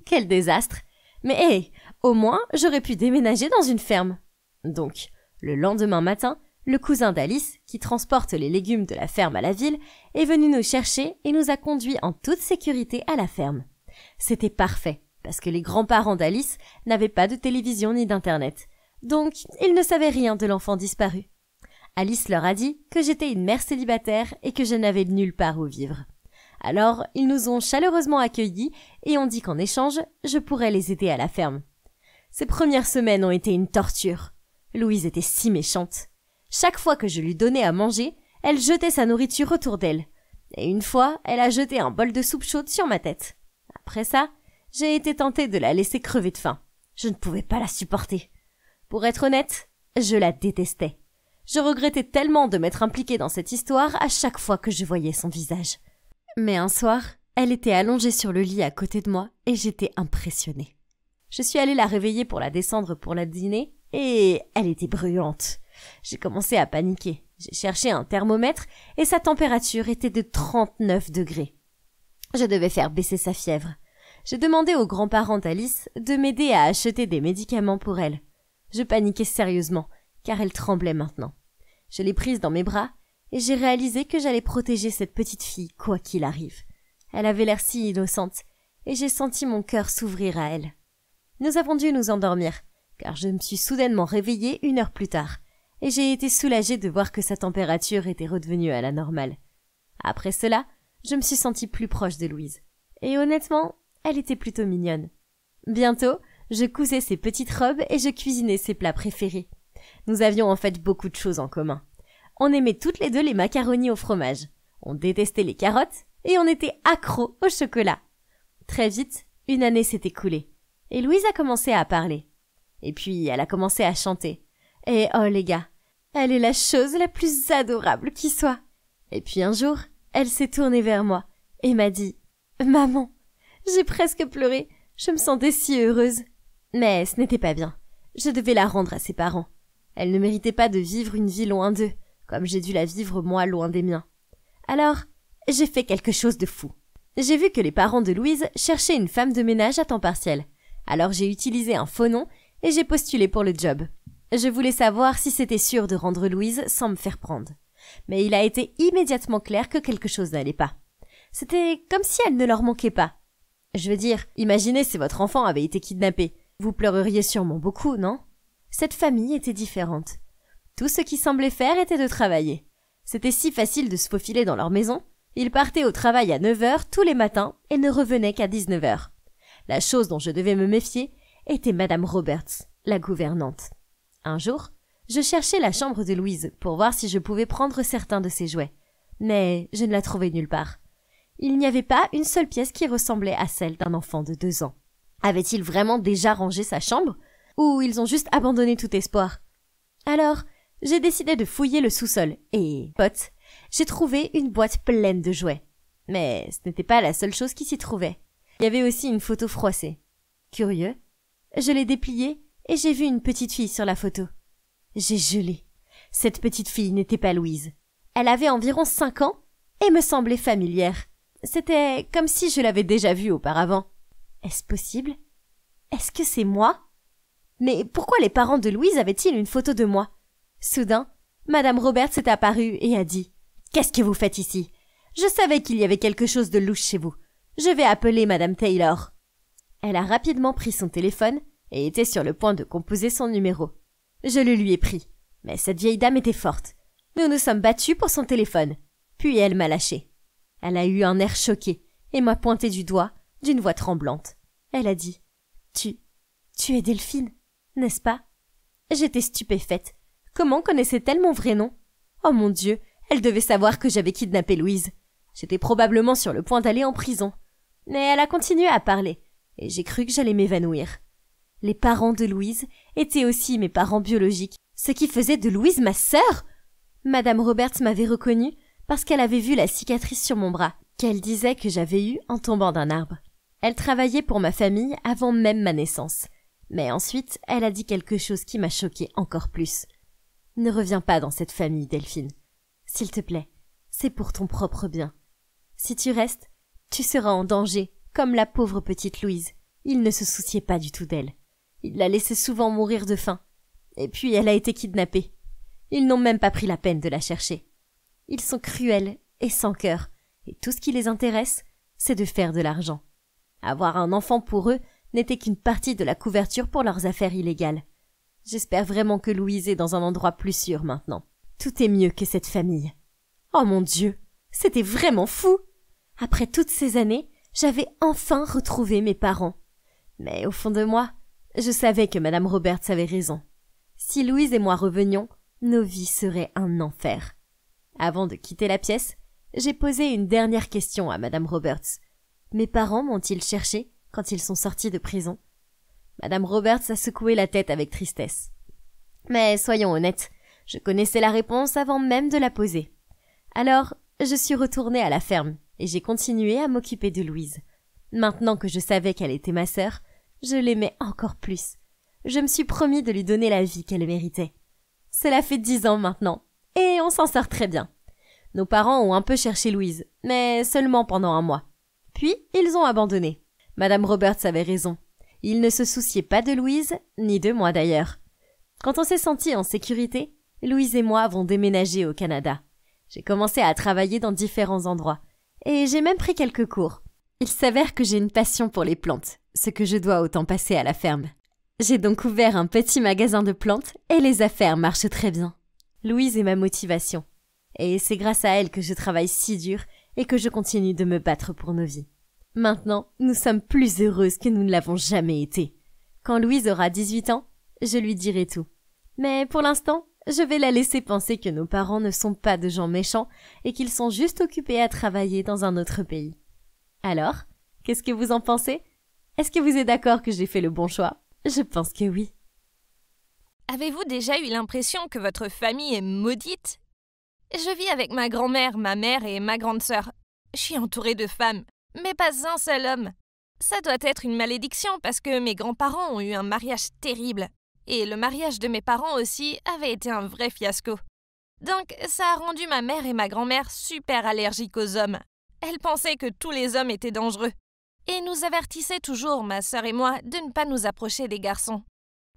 Quel désastre! Mais hé, au moins j'aurais pu déménager dans une ferme. Donc, le lendemain matin, le cousin d'Alice, qui transporte les légumes de la ferme à la ville, est venu nous chercher et nous a conduits en toute sécurité à la ferme. C'était parfait, parce que les grands-parents d'Alice n'avaient pas de télévision ni d'internet, donc ils ne savaient rien de l'enfant disparu. Alice leur a dit que j'étais une mère célibataire et que je n'avais nulle part où vivre. Alors, ils nous ont chaleureusement accueillis et ont dit qu'en échange, je pourrais les aider à la ferme. Ces premières semaines ont été une torture. Louise était si méchante. Chaque fois que je lui donnais à manger, elle jetait sa nourriture autour d'elle. Et une fois, elle a jeté un bol de soupe chaude sur ma tête. Après ça, j'ai été tentée de la laisser crever de faim. Je ne pouvais pas la supporter. Pour être honnête, je la détestais. Je regrettais tellement de m'être impliquée dans cette histoire à chaque fois que je voyais son visage. Mais un soir, elle était allongée sur le lit à côté de moi et j'étais impressionnée. Je suis allée la réveiller pour la descendre pour la dîner et elle était brûlante. J'ai commencé à paniquer. J'ai cherché un thermomètre et sa température était de 39 degrés. Je devais faire baisser sa fièvre. J'ai demandé aux grands-parents d'Alice de m'aider à acheter des médicaments pour elle. Je paniquais sérieusement, car elle tremblait maintenant. Je l'ai prise dans mes bras et j'ai réalisé que j'allais protéger cette petite fille quoi qu'il arrive. Elle avait l'air si innocente et j'ai senti mon cœur s'ouvrir à elle. Nous avons dû nous endormir, car je me suis soudainement réveillée 1 heure plus tard et j'ai été soulagée de voir que sa température était redevenue à la normale. Après cela, je me suis sentie plus proche de Louise. Et honnêtement, elle était plutôt mignonne. Bientôt, je cousais ses petites robes et je cuisinais ses plats préférés. Nous avions en fait beaucoup de choses en commun. On aimait toutes les deux les macaronis au fromage. On détestait les carottes et on était accros au chocolat. Très vite, 1 année s'est écoulée. Et Louise a commencé à parler. Et puis, elle a commencé à chanter. Et oh les gars, elle est la chose la plus adorable qui soit. Et puis un jour, elle s'est tournée vers moi et m'a dit « Maman !» J'ai presque pleuré, je me sentais si heureuse. Mais ce n'était pas bien. Je devais la rendre à ses parents. Elle ne méritait pas de vivre une vie loin d'eux, comme j'ai dû la vivre moi loin des miens. Alors, j'ai fait quelque chose de fou. J'ai vu que les parents de Louise cherchaient une femme de ménage à temps partiel. Alors j'ai utilisé un faux nom et j'ai postulé pour le job. Je voulais savoir si c'était sûr de rendre Louise sans me faire prendre. Mais il a été immédiatement clair que quelque chose n'allait pas. C'était comme si elle ne leur manquait pas. Je veux dire, imaginez si votre enfant avait été kidnappé. Vous pleureriez sûrement beaucoup, non? Cette famille était différente. Tout ce qu'ils semblaient faire était de travailler. C'était si facile de se faufiler dans leur maison. Ils partaient au travail à 9h tous les matins et ne revenaient qu'à 19h. La chose dont je devais me méfier était Madame Roberts, la gouvernante. Un jour, je cherchais la chambre de Louise pour voir si je pouvais prendre certains de ses jouets. Mais je ne la trouvais nulle part. Il n'y avait pas une seule pièce qui ressemblait à celle d'un enfant de 2 ans. Avait-il vraiment déjà rangé sa chambre? Ou ils ont juste abandonné tout espoir? Alors, j'ai décidé de fouiller le sous-sol et, pote, j'ai trouvé une boîte pleine de jouets. Mais ce n'était pas la seule chose qui s'y trouvait. Il y avait aussi une photo froissée. Curieux, je l'ai dépliée et j'ai vu une petite fille sur la photo. J'ai gelé. Cette petite fille n'était pas Louise. Elle avait environ 5 ans et me semblait familière. C'était comme si je l'avais déjà vue auparavant. Est-ce possible? Est-ce que c'est moi? Mais pourquoi les parents de Louise avaient-ils une photo de moi? Soudain, Madame Roberts est apparue et a dit « Qu'est-ce que vous faites ici? Je savais qu'il y avait quelque chose de louche chez vous. Je vais appeler Madame Taylor. » Elle a rapidement pris son téléphone et était sur le point de composer son numéro. Je le lui ai pris, mais cette vieille dame était forte. Nous nous sommes battus pour son téléphone. Puis elle m'a lâché. Elle a eu un air choqué et m'a pointé du doigt d'une voix tremblante. Elle a dit « Tu es Delphine, n'est-ce pas ?» J'étais stupéfaite. Comment connaissait-elle mon vrai nom? Oh mon Dieu, elle devait savoir que j'avais kidnappé Louise. J'étais probablement sur le point d'aller en prison. Mais elle a continué à parler, et j'ai cru que j'allais m'évanouir. Les parents de Louise étaient aussi mes parents biologiques, ce qui faisait de Louise ma sœur. Madame Roberts m'avait reconnue parce qu'elle avait vu la cicatrice sur mon bras, qu'elle disait que j'avais eue en tombant d'un arbre. Elle travaillait pour ma famille avant même ma naissance. Mais ensuite, elle a dit quelque chose qui m'a choquée encore plus. « Ne reviens pas dans cette famille, Delphine. S'il te plaît, c'est pour ton propre bien. Si tu restes, tu seras en danger, comme la pauvre petite Louise. Il ne se souciait pas du tout d'elle. Il la laissait souvent mourir de faim. Et puis elle a été kidnappée. Ils n'ont même pas pris la peine de la chercher. Ils sont cruels et sans cœur, et tout ce qui les intéresse, c'est de faire de l'argent. Avoir un enfant pour eux n'était qu'une partie de la couverture pour leurs affaires illégales. J'espère vraiment que Louise est dans un endroit plus sûr maintenant. Tout est mieux que cette famille. Oh mon Dieu, c'était vraiment fou! Après toutes ces années, j'avais enfin retrouvé mes parents. Mais au fond de moi, je savais que Madame Roberts avait raison. Si Louise et moi revenions, nos vies seraient un enfer. Avant de quitter la pièce, j'ai posé une dernière question à Madame Roberts. Mes parents m'ont-ils cherché quand ils sont sortis de prison? Madame Roberts a secoué la tête avec tristesse. Mais soyons honnêtes, je connaissais la réponse avant même de la poser. Alors, je suis retournée à la ferme et j'ai continué à m'occuper de Louise. Maintenant que je savais qu'elle était ma sœur, je l'aimais encore plus. Je me suis promis de lui donner la vie qu'elle méritait. Cela fait 10 ans maintenant, et on s'en sort très bien. Nos parents ont un peu cherché Louise, mais seulement pendant 1 mois. Puis, ils ont abandonné. Madame Roberts avait raison. Ils ne se souciaient pas de Louise, ni de moi d'ailleurs. Quand on s'est sentis en sécurité, Louise et moi avons déménagé au Canada. J'ai commencé à travailler dans différents endroits, et j'ai même pris quelques cours. Il s'avère que j'ai une passion pour les plantes, ce que je dois au temps passé à la ferme. J'ai donc ouvert un petit magasin de plantes, et les affaires marchent très bien. Louise est ma motivation, et c'est grâce à elle que je travaille si dur et que je continue de me battre pour nos vies. Maintenant, nous sommes plus heureuses que nous ne l'avons jamais été. Quand Louise aura 18 ans, je lui dirai tout. Mais pour l'instant, je vais la laisser penser que nos parents ne sont pas de gens méchants et qu'ils sont juste occupés à travailler dans un autre pays. Alors, qu'est-ce que vous en pensez? Est-ce que vous êtes d'accord que j'ai fait le bon choix? Je pense que oui. Avez-vous déjà eu l'impression que votre famille est maudite? Je vis avec ma grand-mère, ma mère et ma grande sœur. Je suis entourée de femmes, mais pas un seul homme. Ça doit être une malédiction parce que mes grands-parents ont eu un mariage terrible. Et le mariage de mes parents aussi avait été un vrai fiasco. Donc ça a rendu ma mère et ma grand-mère super allergiques aux hommes. Elles pensaient que tous les hommes étaient dangereux. Et nous avertissaient toujours, ma sœur et moi, de ne pas nous approcher des garçons.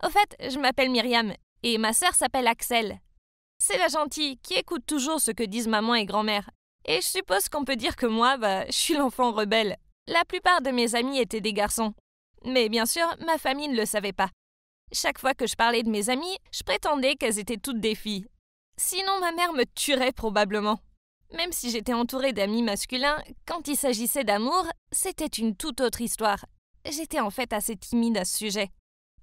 Au fait, je m'appelle Myriam, et ma sœur s'appelle Axel. C'est la gentille qui écoute toujours ce que disent maman et grand-mère. Et je suppose qu'on peut dire que moi, je suis l'enfant rebelle. La plupart de mes amis étaient des garçons. Mais bien sûr, ma famille ne le savait pas. Chaque fois que je parlais de mes amies, je prétendais qu'elles étaient toutes des filles. Sinon, ma mère me tuerait probablement. Même si j'étais entourée d'amis masculins, quand il s'agissait d'amour, c'était une toute autre histoire. J'étais en fait assez timide à ce sujet.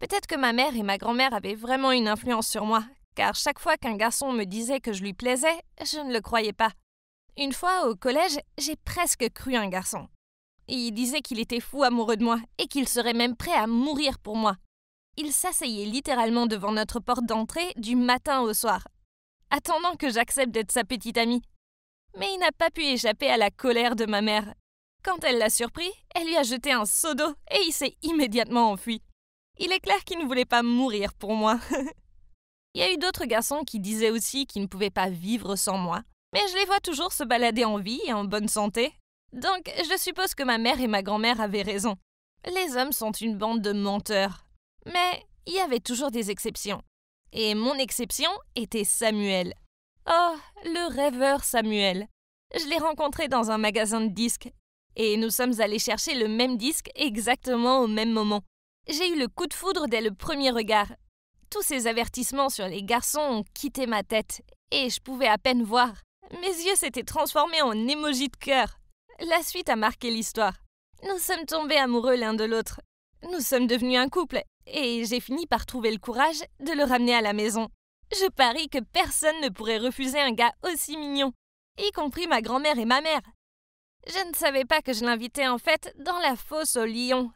Peut-être que ma mère et ma grand-mère avaient vraiment une influence sur moi, car chaque fois qu'un garçon me disait que je lui plaisais, je ne le croyais pas. Une fois, au collège, j'ai presque cru un garçon. Il disait qu'il était fou amoureux de moi et qu'il serait même prêt à mourir pour moi. Il s'asseyait littéralement devant notre porte d'entrée du matin au soir, attendant que j'accepte d'être sa petite amie. Mais il n'a pas pu échapper à la colère de ma mère. Quand elle l'a surpris, elle lui a jeté un seau d'eau et il s'est immédiatement enfui. Il est clair qu'il ne voulait pas mourir pour moi. Il y a eu d'autres garçons qui disaient aussi qu'ils ne pouvaient pas vivre sans moi, mais je les vois toujours se balader en vie et en bonne santé. Donc je suppose que ma mère et ma grand-mère avaient raison. Les hommes sont une bande de menteurs. Mais il y avait toujours des exceptions. Et mon exception était Samuel. Oh, le rêveur Samuel. Je l'ai rencontré dans un magasin de disques. Et nous sommes allés chercher le même disque exactement au même moment. J'ai eu le coup de foudre dès le premier regard. Tous ces avertissements sur les garçons ont quitté ma tête. Et je pouvais à peine voir. Mes yeux s'étaient transformés en émojis de cœur. La suite a marqué l'histoire. Nous sommes tombés amoureux l'un de l'autre. Nous sommes devenus un couple. Et j'ai fini par trouver le courage de le ramener à la maison. Je parie que personne ne pourrait refuser un gars aussi mignon, y compris ma grand-mère et ma mère. Je ne savais pas que je l'invitais en fait dans la fosse au lion.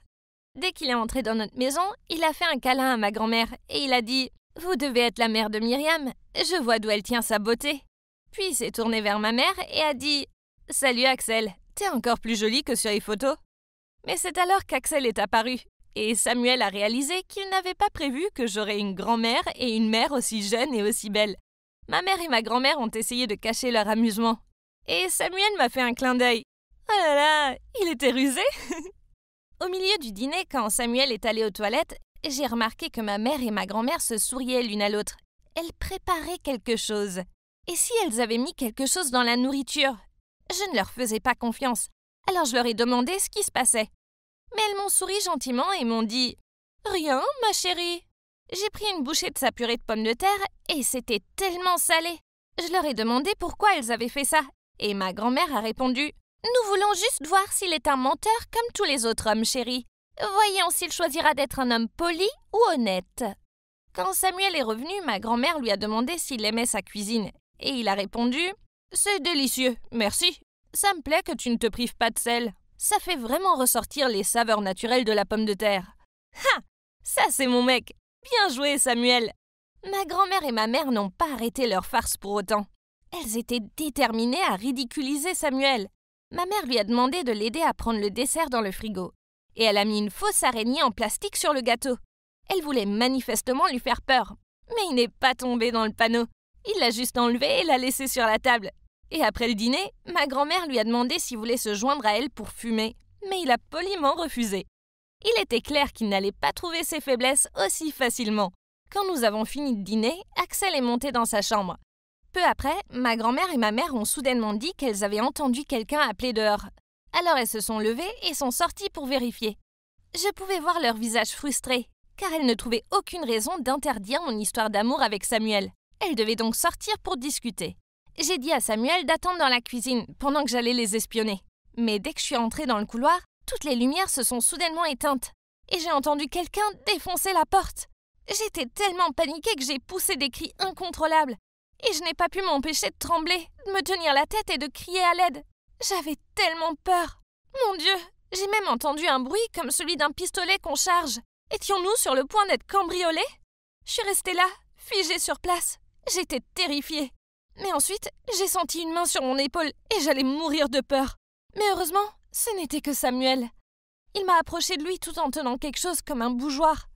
Dès qu'il est entré dans notre maison, il a fait un câlin à ma grand-mère et il a dit « Vous devez être la mère de Myriam, je vois d'où elle tient sa beauté. » Puis il s'est tourné vers ma mère et a dit « Salut Axel, t'es encore plus jolie que sur les photos. » Mais c'est alors qu'Axel est apparu. Et Samuel a réalisé qu'il n'avait pas prévu que j'aurais une grand-mère et une mère aussi jeunes et aussi belles. Ma mère et ma grand-mère ont essayé de cacher leur amusement. Et Samuel m'a fait un clin d'œil. Oh là là, il était rusé. Au milieu du dîner, quand Samuel est allé aux toilettes, j'ai remarqué que ma mère et ma grand-mère se souriaient l'une à l'autre. Elles préparaient quelque chose. Et si elles avaient mis quelque chose dans la nourriture? Je ne leur faisais pas confiance. Alors je leur ai demandé ce qui se passait. Mais elles m'ont souri gentiment et m'ont dit « Rien, ma chérie ». J'ai pris une bouchée de sa purée de pommes de terre et c'était tellement salé. Je leur ai demandé pourquoi elles avaient fait ça. Et ma grand-mère a répondu « Nous voulons juste voir s'il est un menteur comme tous les autres hommes, chérie. Voyons s'il choisira d'être un homme poli ou honnête. » Quand Samuel est revenu, ma grand-mère lui a demandé s'il aimait sa cuisine. Et il a répondu « C'est délicieux, merci. Ça me plaît que tu ne te prives pas de sel. » Ça fait vraiment ressortir les saveurs naturelles de la pomme de terre. Ha! Ça, c'est mon mec. Bien joué, Samuel. Ma grand-mère et ma mère n'ont pas arrêté leur farce pour autant. Elles étaient déterminées à ridiculiser Samuel. Ma mère lui a demandé de l'aider à prendre le dessert dans le frigo. Et elle a mis une fausse araignée en plastique sur le gâteau. Elle voulait manifestement lui faire peur. Mais il n'est pas tombé dans le panneau. Il l'a juste enlevé et l'a laissé sur la table. Et après le dîner, ma grand-mère lui a demandé s'il voulait se joindre à elle pour fumer. Mais il a poliment refusé. Il était clair qu'il n'allait pas trouver ses faiblesses aussi facilement. Quand nous avons fini de dîner, Axel est monté dans sa chambre. Peu après, ma grand-mère et ma mère ont soudainement dit qu'elles avaient entendu quelqu'un appeler dehors. Alors elles se sont levées et sont sorties pour vérifier. Je pouvais voir leur visage frustré, car elles ne trouvaient aucune raison d'interdire mon histoire d'amour avec Samuel. Elles devaient donc sortir pour discuter. J'ai dit à Samuel d'attendre dans la cuisine pendant que j'allais les espionner. Mais dès que je suis entrée dans le couloir, toutes les lumières se sont soudainement éteintes. Et j'ai entendu quelqu'un défoncer la porte. J'étais tellement paniquée que j'ai poussé des cris incontrôlables. Et je n'ai pas pu m'empêcher de trembler, de me tenir la tête et de crier à l'aide. J'avais tellement peur. Mon Dieu, j'ai même entendu un bruit comme celui d'un pistolet qu'on charge. Étions-nous sur le point d'être cambriolés? Je suis restée là, figée sur place. J'étais terrifiée. Mais ensuite, j'ai senti une main sur mon épaule et j'allais mourir de peur. Mais heureusement, ce n'était que Samuel. Il m'a approché de lui tout en tenant quelque chose comme un bougeoir.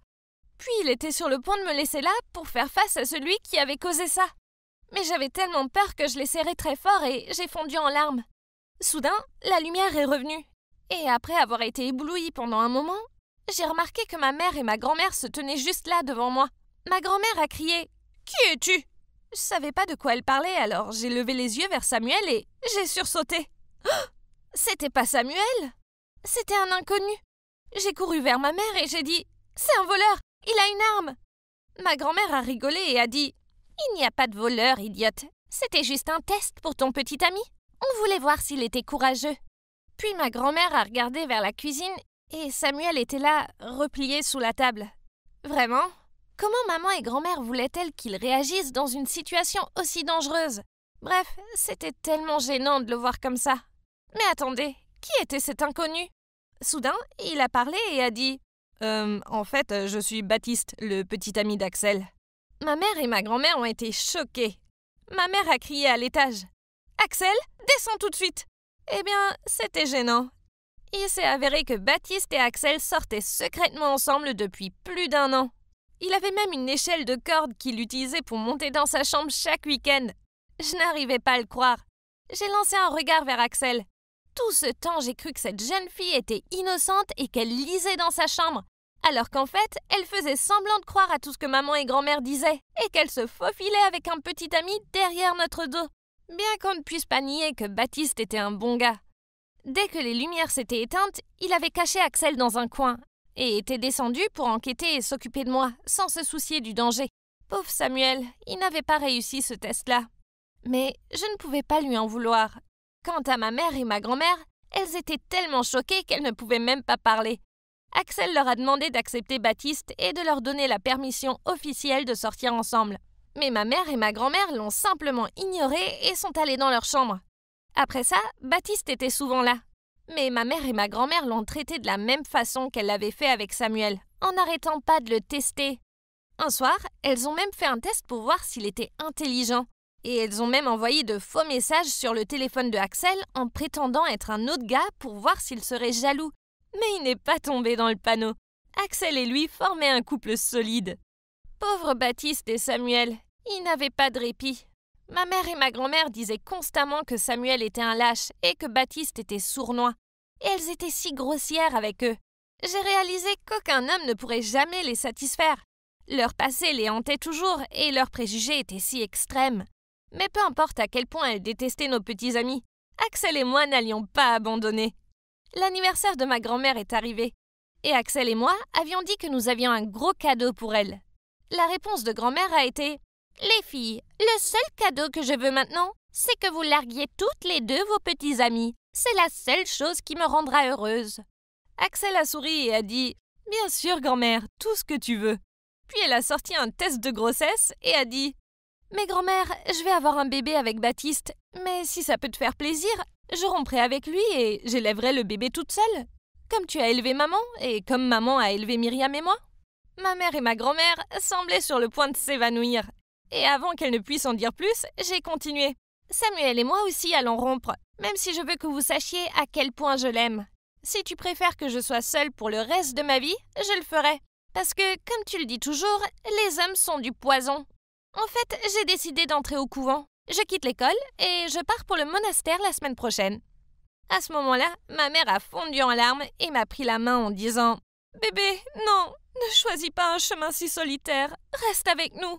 Puis il était sur le point de me laisser là pour faire face à celui qui avait causé ça. Mais j'avais tellement peur que je l'ai serré très fort et j'ai fondu en larmes. Soudain, la lumière est revenue. Et après avoir été éblouie pendant un moment, j'ai remarqué que ma mère et ma grand-mère se tenaient juste là devant moi. Ma grand-mère a crié « Qui es-tu » Je savais pas de quoi elle parlait, alors j'ai levé les yeux vers Samuel et j'ai sursauté. Oh, c'était pas Samuel, c'était un inconnu. J'ai couru vers ma mère et j'ai dit « C'est un voleur, il a une arme !» Ma grand-mère a rigolé et a dit « Il n'y a pas de voleur, idiote. C'était juste un test pour ton petit ami. On voulait voir s'il était courageux. » Puis ma grand-mère a regardé vers la cuisine et Samuel était là, replié sous la table. Vraiment ? Comment maman et grand-mère voulaient-elles qu'il réagisse dans une situation aussi dangereuse? Bref, c'était tellement gênant de le voir comme ça. Mais attendez, qui était cet inconnu? Soudain, il a parlé et a dit « En fait, je suis Baptiste, le petit ami d'Axel. » Ma mère et ma grand-mère ont été choquées. Ma mère a crié à l'étage « Axel, descends tout de suite !» Eh bien, c'était gênant. Il s'est avéré que Baptiste et Axel sortaient secrètement ensemble depuis plus d'1 an. Il avait même une échelle de corde qu'il utilisait pour monter dans sa chambre chaque week-end. Je n'arrivais pas à le croire. J'ai lancé un regard vers Axel. Tout ce temps, j'ai cru que cette jeune fille était innocente et qu'elle lisait dans sa chambre, alors qu'en fait, elle faisait semblant de croire à tout ce que maman et grand-mère disaient et qu'elle se faufilait avec un petit ami derrière notre dos. Bien qu'on ne puisse pas nier que Baptiste était un bon gars. Dès que les lumières s'étaient éteintes, il avait caché Axel dans un coin et était descendu pour enquêter et s'occuper de moi, sans se soucier du danger. Pauvre Samuel, il n'avait pas réussi ce test-là. Mais je ne pouvais pas lui en vouloir. Quant à ma mère et ma grand-mère, elles étaient tellement choquées qu'elles ne pouvaient même pas parler. Axel leur a demandé d'accepter Baptiste et de leur donner la permission officielle de sortir ensemble. Mais ma mère et ma grand-mère l'ont simplement ignoré et sont allées dans leur chambre. Après ça, Baptiste était souvent là. Mais ma mère et ma grand-mère l'ont traité de la même façon qu'elle l'avait fait avec Samuel, en n'arrêtant pas de le tester. Un soir, elles ont même fait un test pour voir s'il était intelligent. Et elles ont même envoyé de faux messages sur le téléphone de Axel en prétendant être un autre gars pour voir s'il serait jaloux. Mais il n'est pas tombé dans le panneau. Axel et lui formaient un couple solide. Pauvre Baptiste et Samuel, ils n'avaient pas de répit. Ma mère et ma grand-mère disaient constamment que Samuel était un lâche et que Baptiste était sournois. Et elles étaient si grossières avec eux. J'ai réalisé qu'aucun homme ne pourrait jamais les satisfaire. Leur passé les hantait toujours et leurs préjugés étaient si extrêmes. Mais peu importe à quel point elles détestaient nos petits amis, Axel et moi n'allions pas abandonner. L'anniversaire de ma grand-mère est arrivé. Et Axel et moi avions dit que nous avions un gros cadeau pour elle. La réponse de grand-mère a été « Les filles, le seul cadeau que je veux maintenant, c'est que vous larguiez toutes les deux vos petits amis. C'est la seule chose qui me rendra heureuse. » Axel a souri et a dit « Bien sûr, grand-mère, tout ce que tu veux. » Puis elle a sorti un test de grossesse et a dit « Mais grand-mère, je vais avoir un bébé avec Baptiste, mais si ça peut te faire plaisir, Je romprai avec lui et j'élèverai le bébé toute seule. Comme tu as élevé maman et comme maman a élevé Myriam et moi. Ma mère et ma grand-mère semblaient sur le point de s'évanouir. Et avant qu'elle ne puisse en dire plus, j'ai continué. Samuel et moi aussi allons rompre, même si je veux que vous sachiez à quel point je l'aime. Si tu préfères que je sois seule pour le reste de ma vie, je le ferai. Parce que, comme tu le dis toujours, les hommes sont du poison. En fait, j'ai décidé d'entrer au couvent. Je quitte l'école et je pars pour le monastère la semaine prochaine. À ce moment-là, ma mère a fondu en larmes et m'a pris la main en disant « Bébé, non, ne choisis pas un chemin si solitaire, reste avec nous !»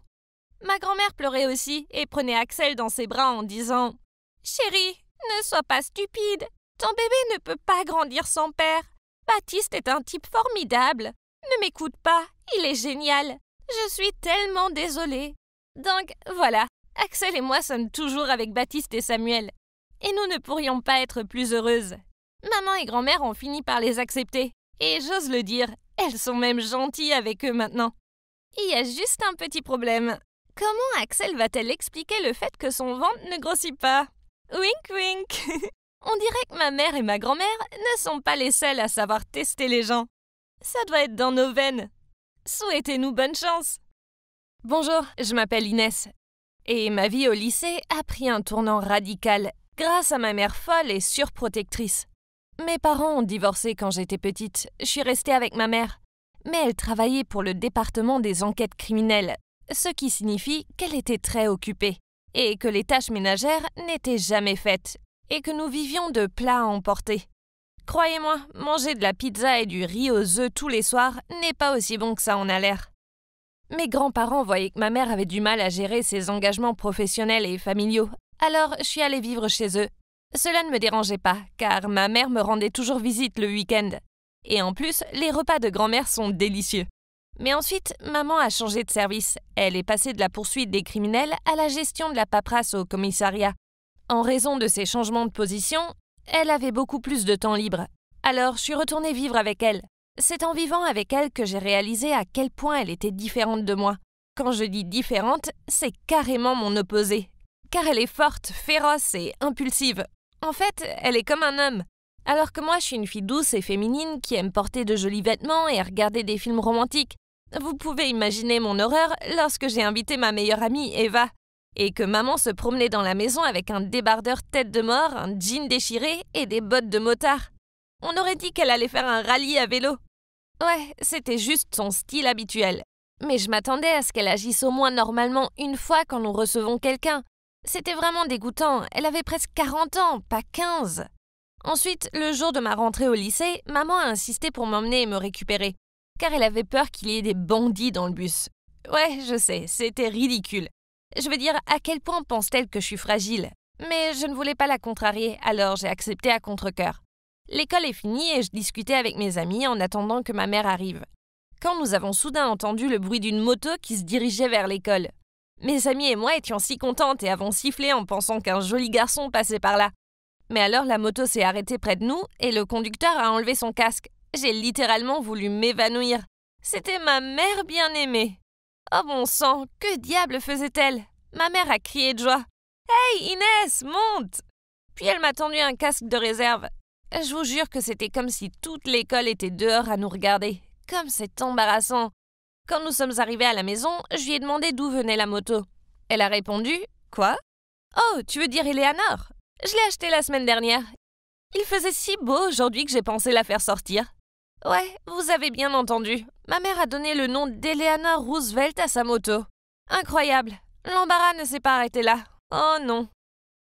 Ma grand-mère pleurait aussi et prenait Axel dans ses bras en disant « Chérie, ne sois pas stupide, ton bébé ne peut pas grandir sans père. Baptiste est un type formidable. Ne m'écoute pas, il est génial. Je suis tellement désolée. » Donc voilà, Axel et moi sommes toujours avec Baptiste et Samuel. Et nous ne pourrions pas être plus heureuses. Maman et grand-mère ont fini par les accepter. Et j'ose le dire, elles sont même gentilles avec eux maintenant. Il y a juste un petit problème. Comment Axel va-t-elle expliquer le fait que son ventre ne grossit pas? Wink wink. On dirait que ma mère et ma grand-mère ne sont pas les seules à savoir tester les gens. Ça doit être dans nos veines. Souhaitez-nous bonne chance. Bonjour, je m'appelle Inès. Et ma vie au lycée a pris un tournant radical grâce à ma mère folle et surprotectrice. Mes parents ont divorcé quand j'étais petite. Je suis restée avec ma mère. Mais elle travaillait pour le département des enquêtes criminelles, ce qui signifie qu'elle était très occupée et que les tâches ménagères n'étaient jamais faites et que nous vivions de plats à emporter. Croyez-moi, manger de la pizza et du riz aux œufs tous les soirs n'est pas aussi bon que ça en a l'air. Mes grands-parents voyaient que ma mère avait du mal à gérer ses engagements professionnels et familiaux, alors je suis allée vivre chez eux. Cela ne me dérangeait pas, car ma mère me rendait toujours visite le week-end. Et en plus, les repas de grand-mère sont délicieux. Mais ensuite, maman a changé de service. Elle est passée de la poursuite des criminels à la gestion de la paperasse au commissariat. En raison de ces changements de position, elle avait beaucoup plus de temps libre. Alors, je suis retournée vivre avec elle. C'est en vivant avec elle que j'ai réalisé à quel point elle était différente de moi. Quand je dis différente, c'est carrément mon opposé. Car elle est forte, féroce et impulsive. En fait, elle est comme un homme. Alors que moi, je suis une fille douce et féminine qui aime porter de jolis vêtements et regarder des films romantiques. Vous pouvez imaginer mon horreur lorsque j'ai invité ma meilleure amie, Eva, et que maman se promenait dans la maison avec un débardeur tête de mort, un jean déchiré et des bottes de motard. On aurait dit qu'elle allait faire un rallye à vélo. Ouais, c'était juste son style habituel. Mais je m'attendais à ce qu'elle agisse au moins normalement une fois quand nous recevons quelqu'un. C'était vraiment dégoûtant, elle avait presque 40 ans, pas 15. Ensuite, le jour de ma rentrée au lycée, maman a insisté pour m'emmener et me récupérer, car elle avait peur qu'il y ait des bandits dans le bus. Ouais, je sais, c'était ridicule. Je veux dire, à quel point pense-t-elle que je suis fragile? Mais je ne voulais pas la contrarier, alors j'ai accepté à contre-cœur. L'école est finie et je discutais avec mes amis en attendant que ma mère arrive. Quand nous avons soudain entendu le bruit d'une moto qui se dirigeait vers l'école. Mes amis et moi étions si contentes et avons sifflé en pensant qu'un joli garçon passait par là. Mais alors la moto s'est arrêtée près de nous et le conducteur a enlevé son casque. J'ai littéralement voulu m'évanouir. C'était ma mère bien-aimée. Oh bon sang, que diable faisait-elle? Ma mère a crié de joie. « Hey Inès, monte !» Puis elle m'a tendu un casque de réserve. Je vous jure que c'était comme si toute l'école était dehors à nous regarder. Comme c'est embarrassant. Quand nous sommes arrivés à la maison, je lui ai demandé d'où venait la moto. Elle a répondu « Quoi ? Oh, tu veux dire Eleanor ? Je l'ai achetée la semaine dernière. Il faisait si beau aujourd'hui que j'ai pensé la faire sortir. » Ouais, vous avez bien entendu. Ma mère a donné le nom d'Eleanor Roosevelt à sa moto. Incroyable. L'embarras ne s'est pas arrêté là. Oh non.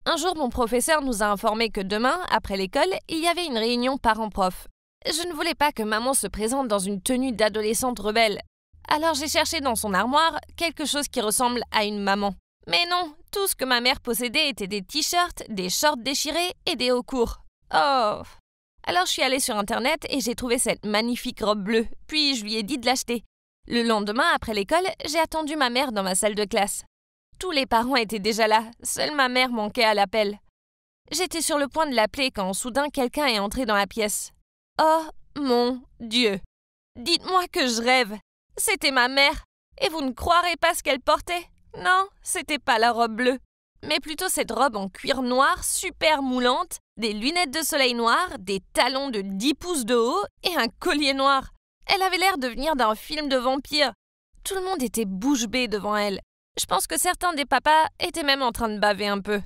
Un jour, mon professeur nous a informé que demain, après l'école, il y avait une réunion parents-prof. Je ne voulais pas que maman se présente dans une tenue d'adolescente rebelle. Alors j'ai cherché dans son armoire quelque chose qui ressemble à une maman. Mais non, tout ce que ma mère possédait était des t-shirts, des shorts déchirés et des hauts courts. Oh. Alors je suis allée sur Internet et j'ai trouvé cette magnifique robe bleue, puis je lui ai dit de l'acheter. Le lendemain, après l'école, j'ai attendu ma mère dans ma salle de classe. Tous les parents étaient déjà là, seule ma mère manquait à l'appel. J'étais sur le point de l'appeler quand soudain quelqu'un est entré dans la pièce. Oh mon Dieu! Dites-moi que je rêve! C'était ma mère! Et vous ne croirez pas ce qu'elle portait? Non, c'était pas la robe bleue. mais plutôt cette robe en cuir noir super moulante, des lunettes de soleil noires, des talons de 10 pouces de haut et un collier noir. Elle avait l'air de venir d'un film de vampire. Tout le monde était bouche bée devant elle. Je pense que certains des papas étaient même en train de baver un peu.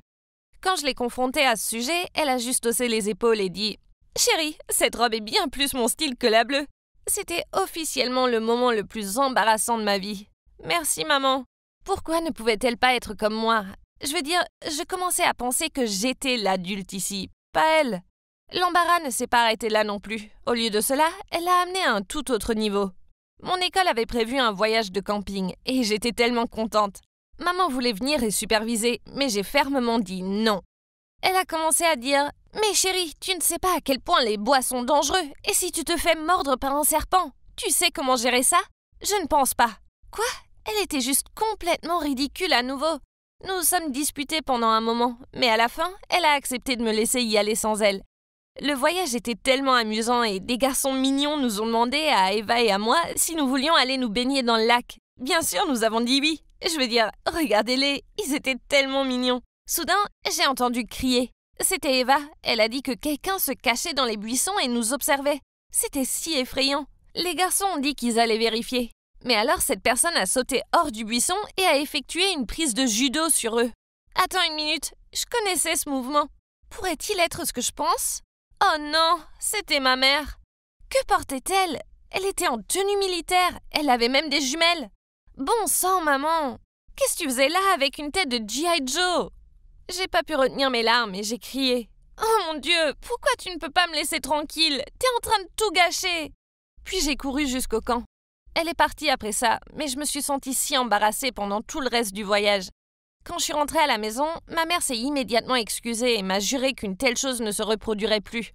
Quand je l'ai confrontée à ce sujet, elle a juste haussé les épaules et dit « Chérie, cette robe est bien plus mon style que la bleue. » C'était officiellement le moment le plus embarrassant de ma vie. Merci maman. Pourquoi ne pouvait-elle pas être comme moi? Je veux dire, je commençais à penser que j'étais l'adulte ici, pas elle. L'embarras ne s'est pas arrêté là non plus. Au lieu de cela, elle l'a amené à un tout autre niveau. Mon école avait prévu un voyage de camping et j'étais tellement contente. Maman voulait venir et superviser, mais j'ai fermement dit non. Elle a commencé à dire « Mais chérie, tu ne sais pas à quel point les bois sont dangereux, et si tu te fais mordre par un serpent, tu sais comment gérer ça? Je ne pense pas. » Quoi? Elle était juste complètement ridicule à nouveau. Nous sommes disputés pendant un moment, mais à la fin, elle a accepté de me laisser y aller sans elle. Le voyage était tellement amusant et des garçons mignons nous ont demandé à Eva et à moi si nous voulions aller nous baigner dans le lac. Bien sûr, nous avons dit oui. Je veux dire, regardez-les, ils étaient tellement mignons. Soudain, j'ai entendu crier. C'était Eva. Elle a dit que quelqu'un se cachait dans les buissons et nous observait. C'était si effrayant. Les garçons ont dit qu'ils allaient vérifier. Mais alors cette personne a sauté hors du buisson et a effectué une prise de judo sur eux. Attends une minute, je connaissais ce mouvement. Pourrait-il être ce que je pense? Oh non, c'était ma mère. Que portait-elle? Elle était en tenue militaire, elle avait même des jumelles. Bon sang, maman! Qu'est-ce que tu faisais là avec une tête de G.I. Joe? J'ai pas pu retenir mes larmes et j'ai crié. Oh mon Dieu, pourquoi tu ne peux pas me laisser tranquille? T'es en train de tout gâcher! Puis j'ai couru jusqu'au camp. Elle est partie après ça, mais je me suis sentie si embarrassée pendant tout le reste du voyage. Quand je suis rentrée à la maison, ma mère s'est immédiatement excusée et m'a juré qu'une telle chose ne se reproduirait plus.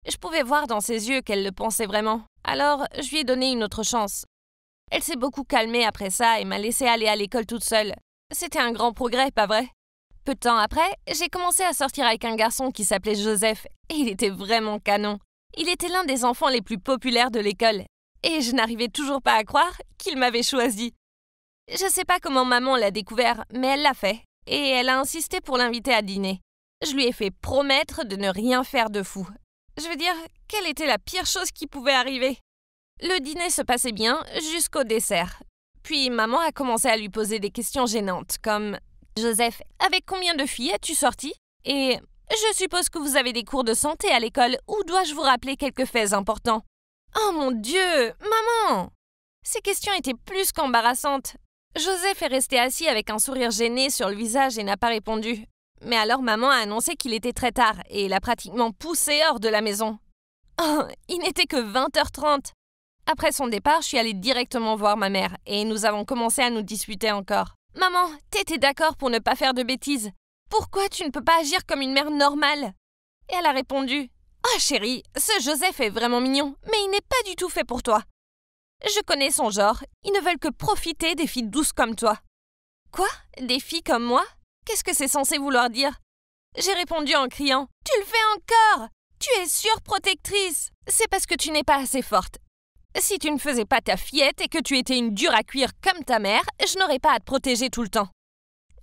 Je pouvais voir dans ses yeux qu'elle le pensait vraiment, alors je lui ai donné une autre chance. Elle s'est beaucoup calmée après ça et m'a laissée aller à l'école toute seule. C'était un grand progrès, pas vrai? Peu de temps après, j'ai commencé à sortir avec un garçon qui s'appelait Joseph, et il était vraiment canon. Il était l'un des enfants les plus populaires de l'école, et je n'arrivais toujours pas à croire qu'il m'avait choisi. Je sais pas comment maman l'a découvert, mais elle l'a fait, et elle a insisté pour l'inviter à dîner. Je lui ai fait promettre de ne rien faire de fou. Je veux dire, quelle était la pire chose qui pouvait arriver? Le dîner se passait bien jusqu'au dessert. Puis maman a commencé à lui poser des questions gênantes, comme « Joseph, avec combien de filles es-tu sorti? Et je suppose que vous avez des cours de santé à l'école, ou dois-je vous rappeler quelques faits importants? » Oh mon Dieu, maman! Ces questions étaient plus qu'embarrassantes. Joseph est resté assis avec un sourire gêné sur le visage et n'a pas répondu. Mais alors maman a annoncé qu'il était très tard et l'a pratiquement poussé hors de la maison. Oh, il n'était que 20h30. Après son départ, je suis allée directement voir ma mère et nous avons commencé à nous disputer encore. « Maman, t'étais d'accord pour ne pas faire de bêtises. Pourquoi tu ne peux pas agir comme une mère normale ?» Et elle a répondu « Oh chérie, ce Joseph est vraiment mignon, mais il n'est pas du tout fait pour toi. Je connais son genre, ils ne veulent que profiter des filles douces comme toi. » Quoi? Des filles comme moi? Qu'est-ce que c'est censé vouloir dire? J'ai répondu en criant « Tu le fais encore! Tu es surprotectrice! C'est parce que tu n'es pas assez forte. Si tu ne faisais pas ta fillette et que tu étais une dure à cuire comme ta mère, je n'aurais pas à te protéger tout le temps. »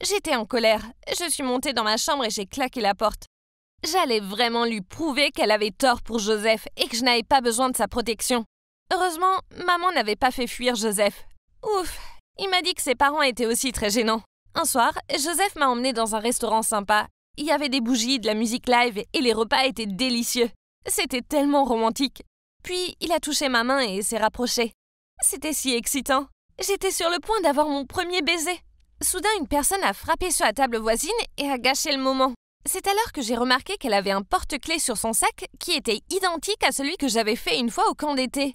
J'étais en colère. Je suis montée dans ma chambre et j'ai claqué la porte. J'allais vraiment lui prouver qu'elle avait tort pour Joseph et que je n'avais pas besoin de sa protection. Heureusement, maman n'avait pas fait fuir Joseph. Ouf, il m'a dit que ses parents étaient aussi très gênants. Un soir, Joseph m'a emmenée dans un restaurant sympa. Il y avait des bougies, de la musique live et les repas étaient délicieux. C'était tellement romantique. Puis, il a touché ma main et s'est rapproché. C'était si excitant. J'étais sur le point d'avoir mon premier baiser. Soudain, une personne a frappé sur la table voisine et a gâché le moment. C'est alors que j'ai remarqué qu'elle avait un porte-clés sur son sac qui était identique à celui que j'avais fait une fois au camp d'été.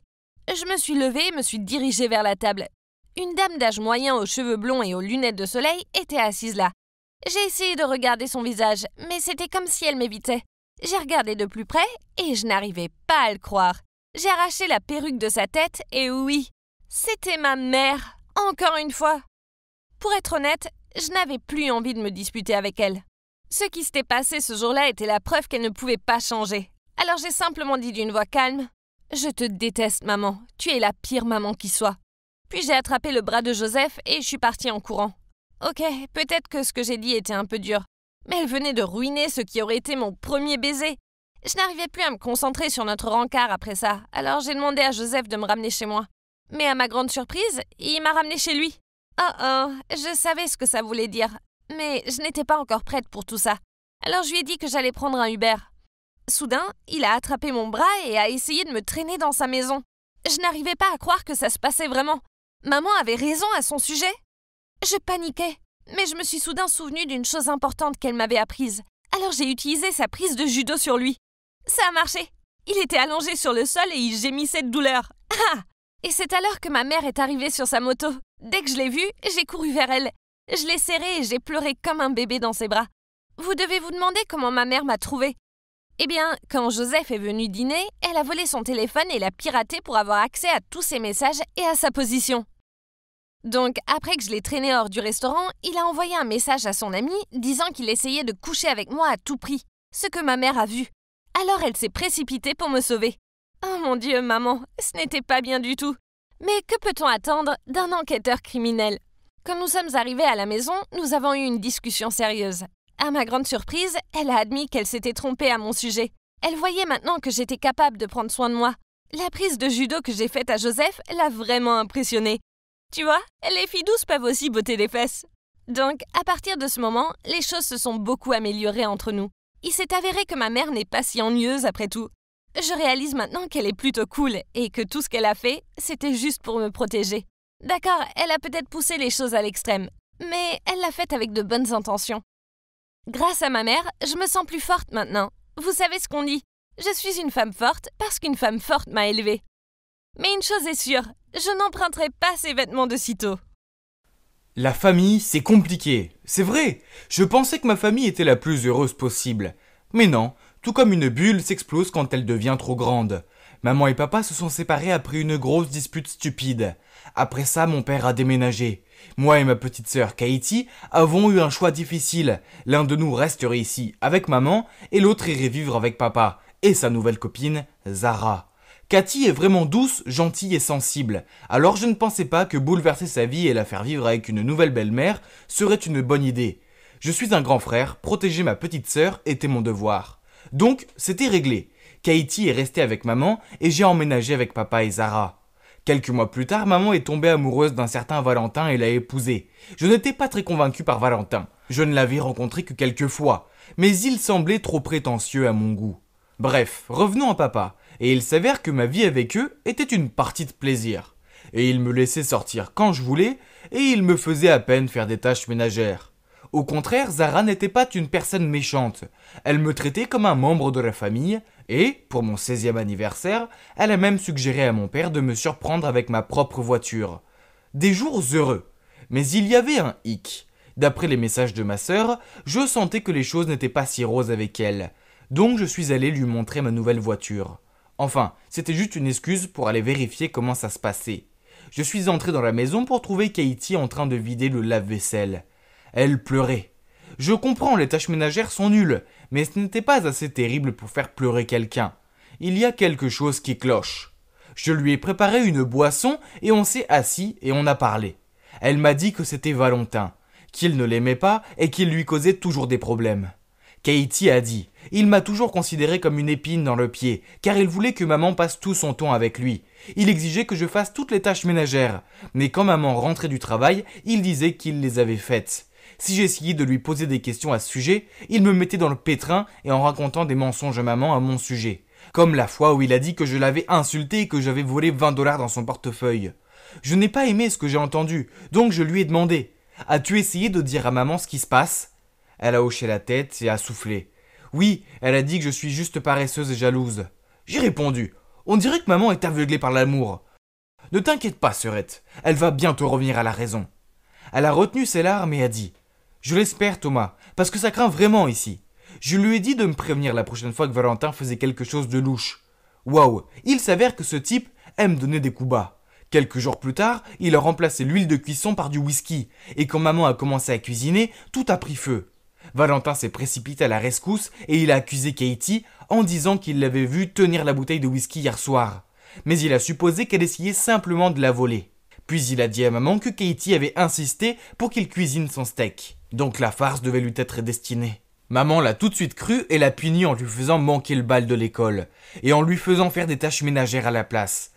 Je me suis levée et me suis dirigée vers la table. Une dame d'âge moyen aux cheveux blonds et aux lunettes de soleil était assise là. J'ai essayé de regarder son visage, mais c'était comme si elle m'évitait. J'ai regardé de plus près et je n'arrivais pas à le croire. J'ai arraché la perruque de sa tête et oui, c'était ma mère, encore une fois. Pour être honnête, je n'avais plus envie de me disputer avec elle. Ce qui s'était passé ce jour-là était la preuve qu'elle ne pouvait pas changer. Alors j'ai simplement dit d'une voix calme « Je te déteste, maman. Tu es la pire maman qui soit. » Puis j'ai attrapé le bras de Joseph et je suis partie en courant. Ok, peut-être que ce que j'ai dit était un peu dur, Mais elle venait de ruiner ce qui aurait été mon premier baiser. Je n'arrivais plus à me concentrer sur notre rencard après ça, alors j'ai demandé à Joseph de me ramener chez moi. Mais à ma grande surprise, il m'a ramené chez lui. Oh, je savais ce que ça voulait dire, mais je n'étais pas encore prête pour tout ça. Alors je lui ai dit que j'allais prendre un Uber. Soudain, il a attrapé mon bras et a essayé de me traîner dans sa maison. Je n'arrivais pas à croire que ça se passait vraiment. Maman avait raison à son sujet. Je paniquais, mais je me suis soudain souvenue d'une chose importante qu'elle m'avait apprise. Alors j'ai utilisé sa prise de judo sur lui. Ça a marché. Il était allongé sur le sol et il gémissait de douleur. Ah! Et c'est alors que ma mère est arrivée sur sa moto. Dès que je l'ai vue, j'ai couru vers elle. Je l'ai serrée et j'ai pleuré comme un bébé dans ses bras. Vous devez vous demander comment ma mère m'a trouvée. Eh bien, quand Joseph est venu dîner, elle a volé son téléphone et l'a piraté pour avoir accès à tous ses messages et à sa position. Donc, après que je l'ai traîné hors du restaurant, il a envoyé un message à son ami disant qu'il essayait de coucher avec moi à tout prix, ce que ma mère a vu. Alors elle s'est précipitée pour me sauver. Oh mon Dieu, maman, ce n'était pas bien du tout. Mais que peut-on attendre d'un enquêteur criminel? Quand nous sommes arrivés à la maison, nous avons eu une discussion sérieuse. À ma grande surprise, elle a admis qu'elle s'était trompée à mon sujet. Elle voyait maintenant que j'étais capable de prendre soin de moi. La prise de judo que j'ai faite à Joseph l'a vraiment impressionnée. Tu vois, les filles douces peuvent aussi botter les fesses. Donc, à partir de ce moment, les choses se sont beaucoup améliorées entre nous. Il s'est avéré que ma mère n'est pas si ennuyeuse après tout. Je réalise maintenant qu'elle est plutôt cool et que tout ce qu'elle a fait, c'était juste pour me protéger. D'accord, elle a peut-être poussé les choses à l'extrême, mais elle l'a fait avec de bonnes intentions. Grâce à ma mère, je me sens plus forte maintenant. Vous savez ce qu'on dit? Je suis une femme forte parce qu'une femme forte m'a élevée. Mais une chose est sûre, je n'emprunterai pas ces vêtements de sitôt. La famille, c'est compliqué. C'est vrai. Je pensais que ma famille était la plus heureuse possible. Mais non, tout comme une bulle s'explose quand elle devient trop grande. Maman et papa se sont séparés après une grosse dispute stupide. Après ça, mon père a déménagé. Moi et ma petite sœur Katie avons eu un choix difficile. L'un de nous resterait ici avec maman et l'autre irait vivre avec papa et sa nouvelle copine, Zara. Cathy est vraiment douce, gentille et sensible. Alors je ne pensais pas que bouleverser sa vie et la faire vivre avec une nouvelle belle-mère serait une bonne idée. Je suis un grand frère, protéger ma petite sœur était mon devoir. Donc, c'était réglé. Katie est restée avec maman et j'ai emménagé avec papa et Zara. Quelques mois plus tard, maman est tombée amoureuse d'un certain Valentin et l'a épousé. Je n'étais pas très convaincu par Valentin. Je ne l'avais rencontré que quelques fois, mais il semblait trop prétentieux à mon goût. Bref, revenons à papa, et il s'avère que ma vie avec eux était une partie de plaisir. Et il me laissait sortir quand je voulais, et il me faisait à peine faire des tâches ménagères. Au contraire, Zara n'était pas une personne méchante. Elle me traitait comme un membre de la famille, et, pour mon 16e anniversaire, elle a même suggéré à mon père de me surprendre avec ma propre voiture. Des jours heureux. Mais il y avait un hic. D'après les messages de ma sœur, je sentais que les choses n'étaient pas si roses avec elle. Donc je suis allé lui montrer ma nouvelle voiture. Enfin, c'était juste une excuse pour aller vérifier comment ça se passait. Je suis entré dans la maison pour trouver Katie en train de vider le lave-vaisselle. Elle pleurait. Je comprends, les tâches ménagères sont nulles, mais ce n'était pas assez terrible pour faire pleurer quelqu'un. Il y a quelque chose qui cloche. Je lui ai préparé une boisson et on s'est assis et on a parlé. Elle m'a dit que c'était Valentin, qu'il ne l'aimait pas et qu'il lui causait toujours des problèmes. Katie a dit « Il m'a toujours considéré comme une épine dans le pied, car il voulait que maman passe tout son temps avec lui. Il exigeait que je fasse toutes les tâches ménagères, mais quand maman rentrait du travail, il disait qu'il les avait faites. Si j'essayais de lui poser des questions à ce sujet, il me mettait dans le pétrin et en racontant des mensonges à maman à mon sujet. Comme la fois où il a dit que je l'avais insulté et que j'avais volé 20 $ dans son portefeuille. Je n'ai pas aimé ce que j'ai entendu, donc je lui ai demandé « As-tu essayé de dire à maman ce qui se passe ?» Elle a hoché la tête et a soufflé. Oui, elle a dit que je suis juste paresseuse et jalouse. J'ai répondu « On dirait que maman est aveuglée par l'amour. » Ne t'inquiète pas, sœurette, elle va bientôt revenir à la raison. Elle a retenu ses larmes et a dit « Je l'espère, Thomas, parce que ça craint vraiment ici. Je lui ai dit de me prévenir la prochaine fois que Valentin faisait quelque chose de louche. Waouh, il s'avère que ce type aime donner des coups bas. Quelques jours plus tard, il a remplacé l'huile de cuisson par du whisky, et quand maman a commencé à cuisiner, tout a pris feu. Valentin s'est précipité à la rescousse et il a accusé Katie en disant qu'il l'avait vue tenir la bouteille de whisky hier soir. Mais il a supposé qu'elle essayait simplement de la voler. Puis il a dit à maman que Katie avait insisté pour qu'il cuisine son steak. Donc la farce devait lui être destinée. Maman l'a tout de suite cru et l'a puni en lui faisant manquer le bal de l'école et en lui faisant faire des tâches ménagères à la place.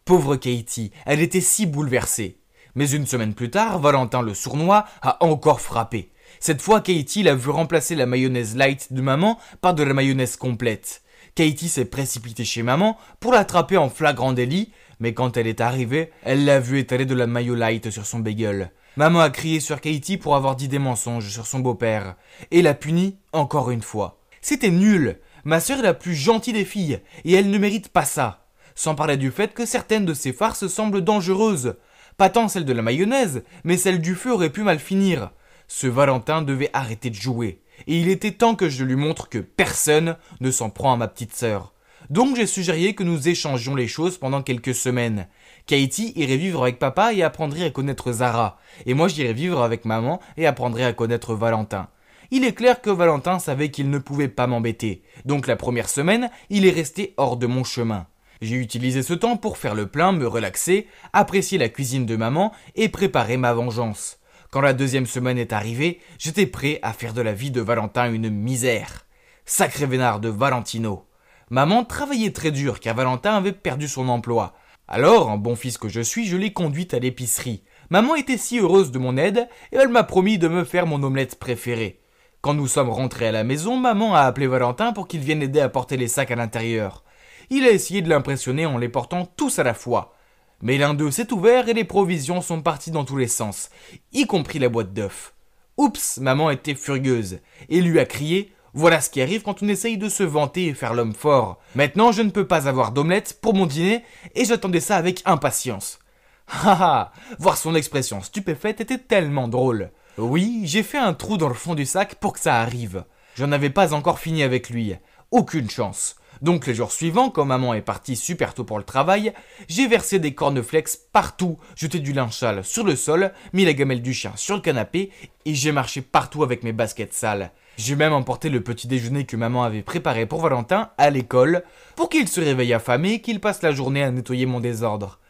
Pauvre Katie, elle était si bouleversée. Mais une semaine plus tard, Valentin le sournois a encore frappé. Cette fois, Katie l'a vu remplacer la mayonnaise light de maman par de la mayonnaise complète. Katie s'est précipitée chez maman pour l'attraper en flagrant délit, mais quand elle est arrivée, elle l'a vu étaler de la mayo light sur son bagel. Maman a crié sur Katie pour avoir dit des mensonges sur son beau-père, et l'a puni encore une fois. C'était nul. Ma sœur est la plus gentille des filles, et elle ne mérite pas ça. Sans parler du fait que certaines de ses farces semblent dangereuses. Pas tant celle de la mayonnaise, mais celle du feu aurait pu mal finir. Ce Valentin devait arrêter de jouer, et il était temps que je lui montre que personne ne s'en prend à ma petite sœur. Donc j'ai suggéré que nous échangions les choses pendant quelques semaines. Katie irait vivre avec papa et apprendrait à connaître Zara, et moi j'irais vivre avec maman et apprendrais à connaître Valentin. Il est clair que Valentin savait qu'il ne pouvait pas m'embêter, donc la première semaine, il est resté hors de mon chemin. J'ai utilisé ce temps pour faire le plein, me relaxer, apprécier la cuisine de maman et préparer ma vengeance. Quand la deuxième semaine est arrivée, j'étais prêt à faire de la vie de Valentin une misère. Sacré vénard de Valentino. Maman travaillait très dur car Valentin avait perdu son emploi. Alors, en bon fils que je suis, je l'ai conduite à l'épicerie. Maman était si heureuse de mon aide et elle m'a promis de me faire mon omelette préférée. Quand nous sommes rentrés à la maison, maman a appelé Valentin pour qu'il vienne aider à porter les sacs à l'intérieur. Il a essayé de l'impressionner en les portant tous à la fois. Mais l'un d'eux s'est ouvert et les provisions sont parties dans tous les sens, y compris la boîte d'œufs. Oups, maman était furieuse et lui a crié « Voilà ce qui arrive quand on essaye de se vanter et faire l'homme fort. Maintenant, je ne peux pas avoir d'omelette pour mon dîner et j'attendais ça avec impatience. » Haha, voir son expression stupéfaite était tellement drôle. Oui, j'ai fait un trou dans le fond du sac pour que ça arrive. J'en avais pas encore fini avec lui. Aucune chance. Donc les jours suivants, quand maman est partie super tôt pour le travail, j'ai versé des cornflakes partout, jeté du linge sale sur le sol, mis la gamelle du chien sur le canapé et j'ai marché partout avec mes baskets sales. J'ai même emporté le petit déjeuner que maman avait préparé pour Valentin à l'école pour qu'il se réveille affamé et qu'il passe la journée à nettoyer mon désordre.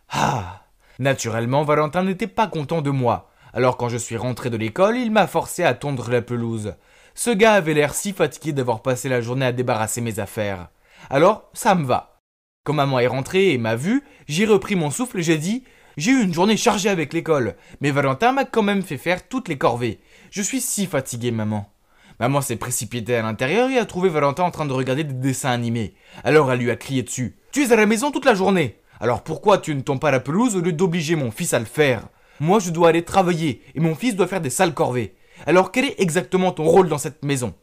Ah! Naturellement, Valentin n'était pas content de moi. Alors quand je suis rentré de l'école, il m'a forcé à tondre la pelouse. Ce gars avait l'air si fatigué d'avoir passé la journée à débarrasser mes affaires. Alors, ça me va. Quand maman est rentrée et m'a vu, j'ai repris mon souffle et j'ai dit « J'ai eu une journée chargée avec l'école, mais Valentin m'a quand même fait faire toutes les corvées. Je suis si fatigué, maman. » Maman s'est précipitée à l'intérieur et a trouvé Valentin en train de regarder des dessins animés. Alors elle lui a crié dessus « Tu es à la maison toute la journée. Alors pourquoi tu ne tonds pas la pelouse au lieu d'obliger mon fils à le faire ? Moi je dois aller travailler et mon fils doit faire des sales corvées. Alors quel est exactement ton rôle dans cette maison ?»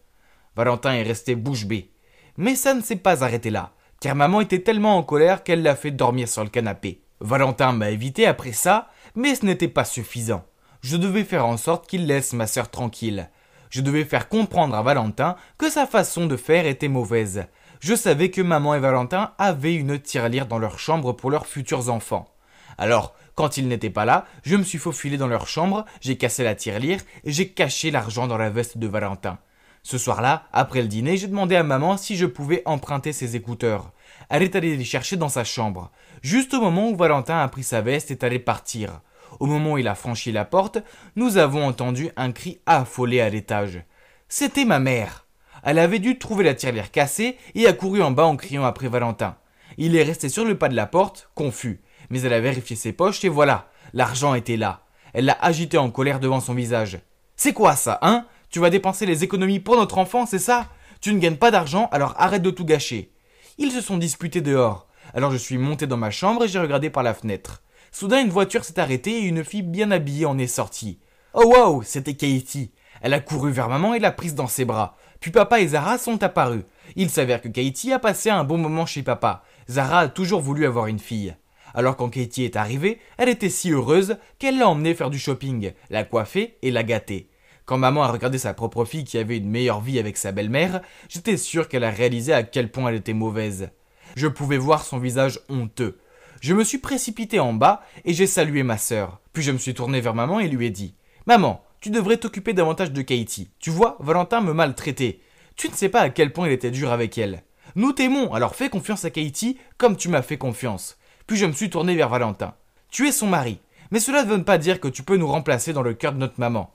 Valentin est resté bouche bée. Mais ça ne s'est pas arrêté là, car maman était tellement en colère qu'elle l'a fait dormir sur le canapé. Valentin m'a évité après ça, mais ce n'était pas suffisant. Je devais faire en sorte qu'il laisse ma sœur tranquille. Je devais faire comprendre à Valentin que sa façon de faire était mauvaise. Je savais que maman et Valentin avaient une tirelire dans leur chambre pour leurs futurs enfants. Alors, quand ils n'étaient pas là, je me suis faufilé dans leur chambre, j'ai cassé la tirelire et j'ai caché l'argent dans la veste de Valentin. Ce soir-là, après le dîner, j'ai demandé à maman si je pouvais emprunter ses écouteurs. Elle est allée les chercher dans sa chambre. Juste au moment où Valentin a pris sa veste et est allé partir. Au moment où il a franchi la porte, nous avons entendu un cri affolé à l'étage. C'était ma mère. Elle avait dû trouver la tirelire cassée et a couru en bas en criant après Valentin. Il est resté sur le pas de la porte, confus. Mais elle a vérifié ses poches et voilà, l'argent était là. Elle l'a agité en colère devant son visage. « C'est quoi ça, hein ? Tu vas dépenser les économies pour notre enfant, c'est ça ? Tu ne gagnes pas d'argent, alors arrête de tout gâcher. » Ils se sont disputés dehors. Alors je suis monté dans ma chambre et j'ai regardé par la fenêtre. Soudain, une voiture s'est arrêtée et une fille bien habillée en est sortie. Oh waouh, c'était Katie. Elle a couru vers maman et l'a prise dans ses bras. Puis papa et Zara sont apparus. Il s'avère que Katie a passé un bon moment chez papa. Zara a toujours voulu avoir une fille. Alors quand Katie est arrivée, elle était si heureuse qu'elle l'a emmenée faire du shopping, la coiffer et la gâter. Quand maman a regardé sa propre fille qui avait une meilleure vie avec sa belle-mère, j'étais sûr qu'elle a réalisé à quel point elle était mauvaise. Je pouvais voir son visage honteux. Je me suis précipité en bas et j'ai salué ma sœur. Puis je me suis tourné vers maman et lui ai dit « Maman, tu devrais t'occuper davantage de Katie. Tu vois, Valentin me maltraitait. Tu ne sais pas à quel point il était dur avec elle. Nous t'aimons, alors fais confiance à Katie comme tu m'as fait confiance. » Puis je me suis tourné vers Valentin. « Tu es son mari, mais cela ne veut pas dire que tu peux nous remplacer dans le cœur de notre maman.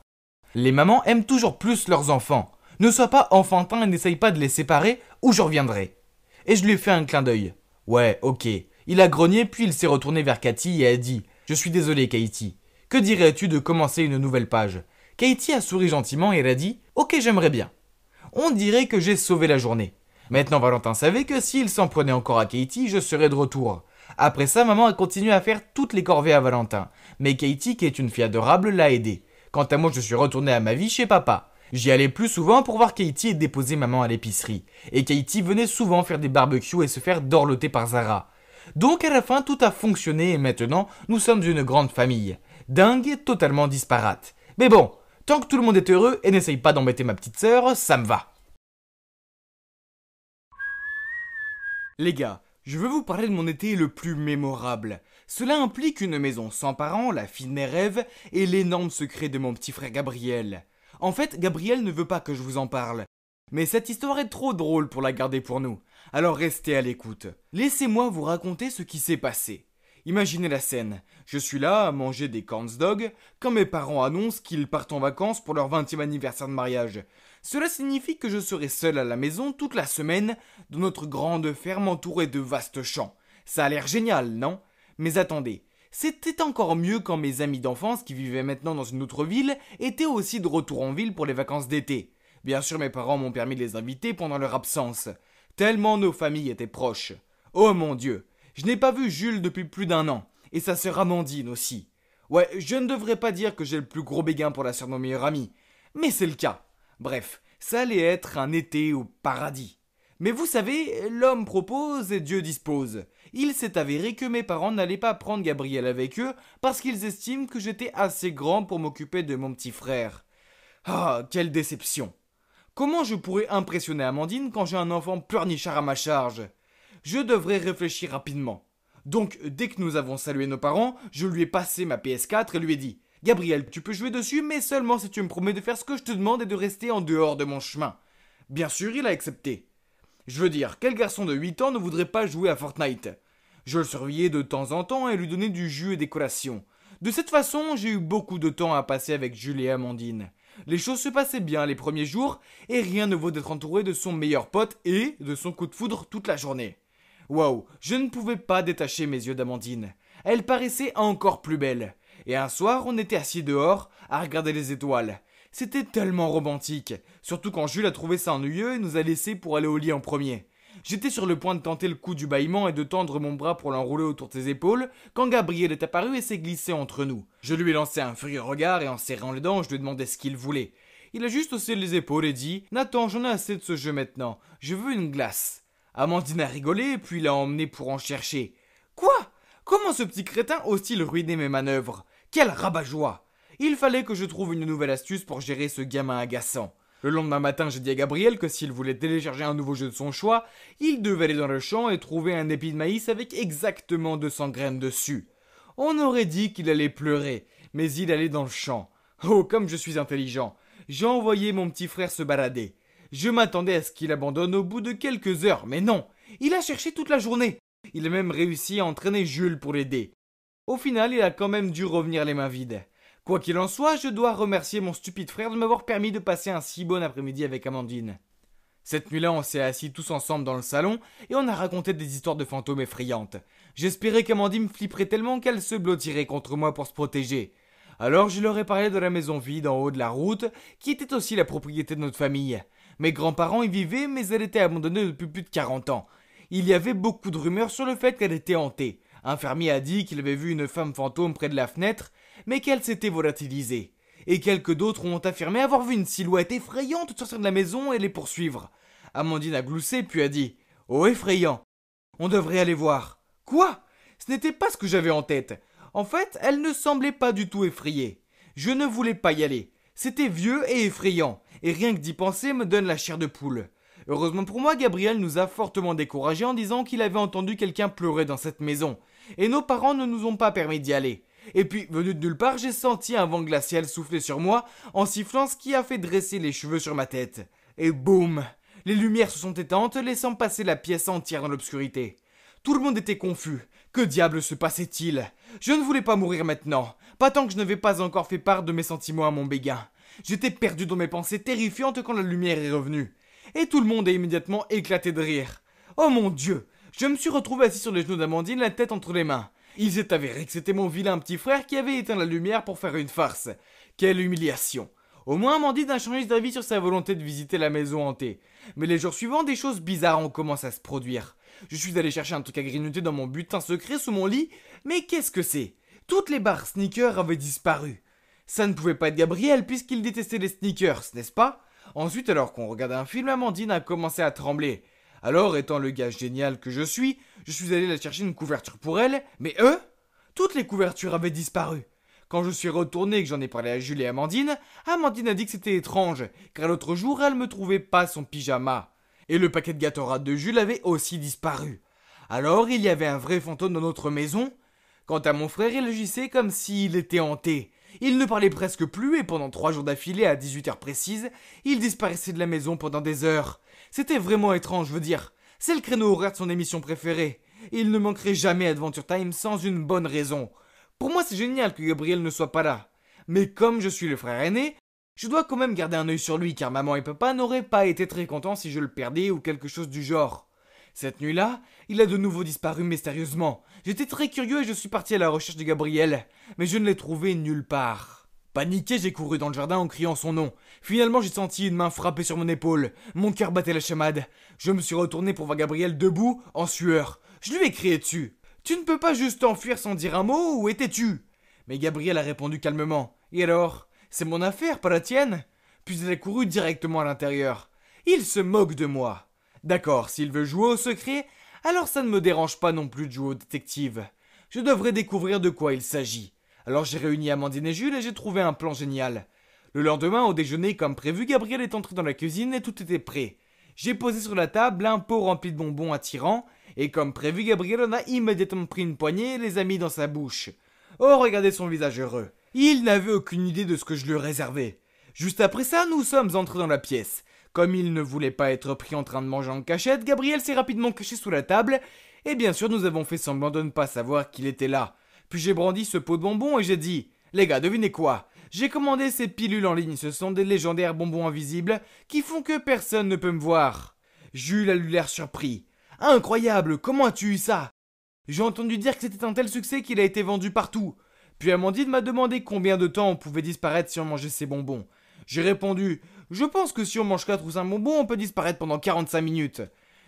Les mamans aiment toujours plus leurs enfants. Ne sois pas enfantin et n'essaye pas de les séparer ou je reviendrai. Et je lui ai fait un clin d'œil. Ouais, ok. Il a grogné puis il s'est retourné vers Cathy et a dit « Je suis désolé, Katie. Que dirais-tu de commencer une nouvelle page ?» Katie a souri gentiment et elle a dit « Ok, j'aimerais bien. » On dirait que j'ai sauvé la journée. Maintenant, Valentin savait que s'il s'en prenait encore à Katie, je serais de retour. Après ça, maman a continué à faire toutes les corvées à Valentin. Mais Katie, qui est une fille adorable, l'a aidé. Quant à moi, je suis retourné à ma vie chez papa. J'y allais plus souvent pour voir Katie et déposer maman à l'épicerie. Et Katie venait souvent faire des barbecues et se faire dorloter par Zara. Donc à la fin, tout a fonctionné et maintenant, nous sommes une grande famille. Dingue et totalement disparate. Mais bon, tant que tout le monde est heureux et n'essaye pas d'embêter ma petite sœur, ça me va. Les gars, je veux vous parler de mon été le plus mémorable. Cela implique une maison sans parents, la fille de mes rêves, et l'énorme secret de mon petit frère Gabriel. En fait, Gabriel ne veut pas que je vous en parle. Mais cette histoire est trop drôle pour la garder pour nous. Alors restez à l'écoute. Laissez-moi vous raconter ce qui s'est passé. Imaginez la scène. Je suis là à manger des corn dogs quand mes parents annoncent qu'ils partent en vacances pour leur 20e anniversaire de mariage. Cela signifie que je serai seul à la maison toute la semaine dans notre grande ferme entourée de vastes champs. Ça a l'air génial, non ? Mais attendez, c'était encore mieux quand mes amis d'enfance qui vivaient maintenant dans une autre ville étaient aussi de retour en ville pour les vacances d'été. Bien sûr, mes parents m'ont permis de les inviter pendant leur absence. Tellement nos familles étaient proches. Oh mon Dieu, je n'ai pas vu Jules depuis plus d'1 an. Et sa sœur Amandine aussi. Ouais, je ne devrais pas dire que j'ai le plus gros béguin pour la sœur de mon meilleur ami. Mais c'est le cas. Bref, ça allait être un été au paradis. Mais vous savez, l'homme propose et Dieu dispose. Il s'est avéré que mes parents n'allaient pas prendre Gabriel avec eux parce qu'ils estiment que j'étais assez grand pour m'occuper de mon petit frère. Ah, quelle déception. Comment je pourrais impressionner Amandine quand j'ai un enfant pleurnichard à ma charge ? Je devrais réfléchir rapidement. Donc, dès que nous avons salué nos parents, je lui ai passé ma PS4 et lui ai dit « Gabriel, tu peux jouer dessus, mais seulement si tu me promets de faire ce que je te demande et de rester en dehors de mon chemin. » Bien sûr, il a accepté. Je veux dire, quel garçon de 8 ans ne voudrait pas jouer à Fortnite ? Je le surveillais de temps en temps et lui donnais du jus et des collations. De cette façon, j'ai eu beaucoup de temps à passer avec Jules et Amandine. Les choses se passaient bien les premiers jours, et rien ne vaut d'être entouré de son meilleur pote et de son coup de foudre toute la journée. Waouh, je ne pouvais pas détacher mes yeux d'Amandine. Elle paraissait encore plus belle. Et un soir, on était assis dehors, à regarder les étoiles. C'était tellement romantique, surtout quand Jules a trouvé ça ennuyeux et nous a laissés pour aller au lit en premier. J'étais sur le point de tenter le coup du bâillement et de tendre mon bras pour l'enrouler autour de ses épaules, quand Gabriel est apparu et s'est glissé entre nous. Je lui ai lancé un furieux regard et en serrant les dents, je lui ai demandé ce qu'il voulait. Il a juste haussé les épaules et dit « Nathan, j'en ai assez de ce jeu maintenant, je veux une glace. » Amandine a rigolé, puis l'a emmené pour en chercher. Quoi ? Comment ce petit crétin ose-t-il ruiner mes manœuvres ? Quel rabat-joie ! Il fallait que je trouve une nouvelle astuce pour gérer ce gamin agaçant. Le lendemain matin, j'ai dit à Gabriel que s'il voulait télécharger un nouveau jeu de son choix, il devait aller dans le champ et trouver un épi de maïs avec exactement 200 graines dessus. On aurait dit qu'il allait pleurer, mais il allait dans le champ. Oh, comme je suis intelligent. J'ai envoyé mon petit frère se balader. Je m'attendais à ce qu'il abandonne au bout de quelques heures, mais non. Il a cherché toute la journée. Il a même réussi à entraîner Jules pour l'aider. Au final, il a quand même dû revenir les mains vides. Quoi qu'il en soit, je dois remercier mon stupide frère de m'avoir permis de passer un si bon après-midi avec Amandine. Cette nuit-là, on s'est assis tous ensemble dans le salon et on a raconté des histoires de fantômes effrayantes. J'espérais qu'Amandine flipperait tellement qu'elle se blottirait contre moi pour se protéger. Alors je leur ai parlé de la maison vide en haut de la route, qui était aussi la propriété de notre famille. Mes grands-parents y vivaient, mais elle était abandonnée depuis plus de 40 ans. Il y avait beaucoup de rumeurs sur le fait qu'elle était hantée. Un fermier a dit qu'il avait vu une femme fantôme près de la fenêtre, mais qu'elle s'était volatilisée. Et quelques d'autres ont affirmé avoir vu une silhouette effrayante sortir de la maison et les poursuivre. Amandine a gloussé puis a dit « Oh, effrayant ! On devrait aller voir. » Quoi ? Ce n'était pas ce que j'avais en tête. En fait, elle ne semblait pas du tout effrayée. Je ne voulais pas y aller. C'était vieux et effrayant, et rien que d'y penser me donne la chair de poule. Heureusement pour moi, Gabriel nous a fortement découragés en disant qu'il avait entendu quelqu'un pleurer dans cette maison. Et nos parents ne nous ont pas permis d'y aller. Et puis, venu de nulle part, j'ai senti un vent glacial souffler sur moi en sifflant, ce qui a fait dresser les cheveux sur ma tête. Et boum ! Les lumières se sont éteintes, laissant passer la pièce entière dans l'obscurité. Tout le monde était confus. Que diable se passait-il ? Je ne voulais pas mourir maintenant, pas tant que je n'avais pas encore fait part de mes sentiments à mon béguin. J'étais perdu dans mes pensées terrifiantes quand la lumière est revenue. Et tout le monde a immédiatement éclaté de rire. Oh mon Dieu! Je me suis retrouvé assis sur les genoux d'Amandine, la tête entre les mains. Il s'est avéré que c'était mon vilain petit frère qui avait éteint la lumière pour faire une farce. Quelle humiliation! Au moins Amandine a changé d'avis sur sa volonté de visiter la maison hantée. Mais les jours suivants, des choses bizarres ont commencé à se produire. Je suis allé chercher un truc à grignoter dans mon butin secret sous mon lit, mais qu'est-ce que c'est? Toutes les barres sneakers avaient disparu. Ça ne pouvait pas être Gabriel puisqu'il détestait les sneakers, n'est-ce pas? Ensuite, alors qu'on regardait un film, Amandine a commencé à trembler. Alors, étant le gars génial que je suis allé la chercher une couverture pour elle, mais toutes les couvertures avaient disparu. Quand je suis retourné et que j'en ai parlé à Jules et Amandine, Amandine a dit que c'était étrange, car l'autre jour, elle me trouvait pas son pyjama. Et le paquet de gâteaux rats de Jules avait aussi disparu. Alors, il y avait un vrai fantôme dans notre maison. Quant à mon frère, il agissait comme s'il était hanté. Il ne parlait presque plus et pendant 3 jours d'affilée à 18h précises, il disparaissait de la maison pendant des heures. C'était vraiment étrange, je veux dire. C'est le créneau horaire de son émission préférée. Il ne manquerait jamais Adventure Time sans une bonne raison. Pour moi, c'est génial que Gabriel ne soit pas là. Mais comme je suis le frère aîné, je dois quand même garder un œil sur lui car maman et papa n'auraient pas été très contents si je le perdais ou quelque chose du genre. Cette nuit-là, il a de nouveau disparu mystérieusement. J'étais très curieux et je suis parti à la recherche de Gabriel, mais je ne l'ai trouvé nulle part. Paniqué, j'ai couru dans le jardin en criant son nom. Finalement, j'ai senti une main frapper sur mon épaule. Mon cœur battait la chamade. Je me suis retourné pour voir Gabriel debout, en sueur. Je lui ai crié dessus. « Tu ne peux pas juste t'enfuir sans dire un mot, où étais-tu » Mais Gabriel a répondu calmement. « Et alors ? C'est mon affaire, pas la tienne ?» Puis il a couru directement à l'intérieur. Il se moque de moi. D'accord, s'il veut jouer au secret, alors ça ne me dérange pas non plus de jouer au détective. Je devrais découvrir de quoi il s'agit. Alors j'ai réuni Amandine et Jules et j'ai trouvé un plan génial. Le lendemain, au déjeuner, comme prévu, Gabriel est entré dans la cuisine et tout était prêt. J'ai posé sur la table un pot rempli de bonbons attirants, et comme prévu, Gabriel en a immédiatement pris une poignée et les a mis dans sa bouche. Oh, regardez son visage heureux. Il n'avait aucune idée de ce que je lui réservais. Juste après ça, nous sommes entrés dans la pièce. Comme il ne voulait pas être pris en train de manger en cachette, Gabriel s'est rapidement caché sous la table, et bien sûr nous avons fait semblant de ne pas savoir qu'il était là. Puis j'ai brandi ce pot de bonbons et j'ai dit « Les gars, devinez quoi ? J'ai commandé ces pilules en ligne, ce sont des légendaires bonbons invisibles qui font que personne ne peut me voir. » Jules a eu l'air surpris. « Incroyable, comment as-tu eu ça ? J'ai entendu dire que c'était un tel succès qu'il a été vendu partout. » Puis Amandine m'a demandé combien de temps on pouvait disparaître si on mangeait ces bonbons. J'ai répondu « Je pense que si on mange 4 ou 5 bonbons, on peut disparaître pendant 45 minutes. »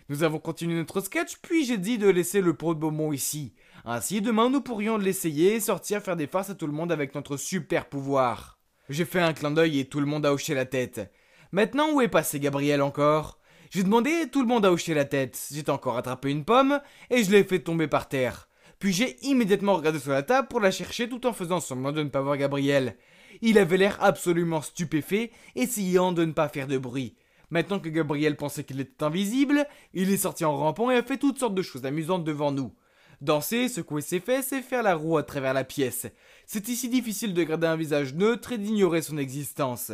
Nous avons continué notre sketch, puis j'ai dit de laisser le pot de bonbons ici. Ainsi, demain, nous pourrions l'essayer et sortir faire des farces à tout le monde avec notre super pouvoir. J'ai fait un clin d'œil et tout le monde a hoché la tête. Maintenant, où est passé Gabriel encore ? J'ai demandé et tout le monde a hoché la tête. J'ai encore attrapé une pomme et je l'ai fait tomber par terre. Puis j'ai immédiatement regardé sur la table pour la chercher tout en faisant semblant de ne pas voir Gabriel. Il avait l'air absolument stupéfait, essayant de ne pas faire de bruit. Maintenant que Gabriel pensait qu'il était invisible, il est sorti en rampant et a fait toutes sortes de choses amusantes devant nous. Danser, secouer ses fesses et faire la roue à travers la pièce. C'était si difficile de garder un visage neutre et d'ignorer son existence.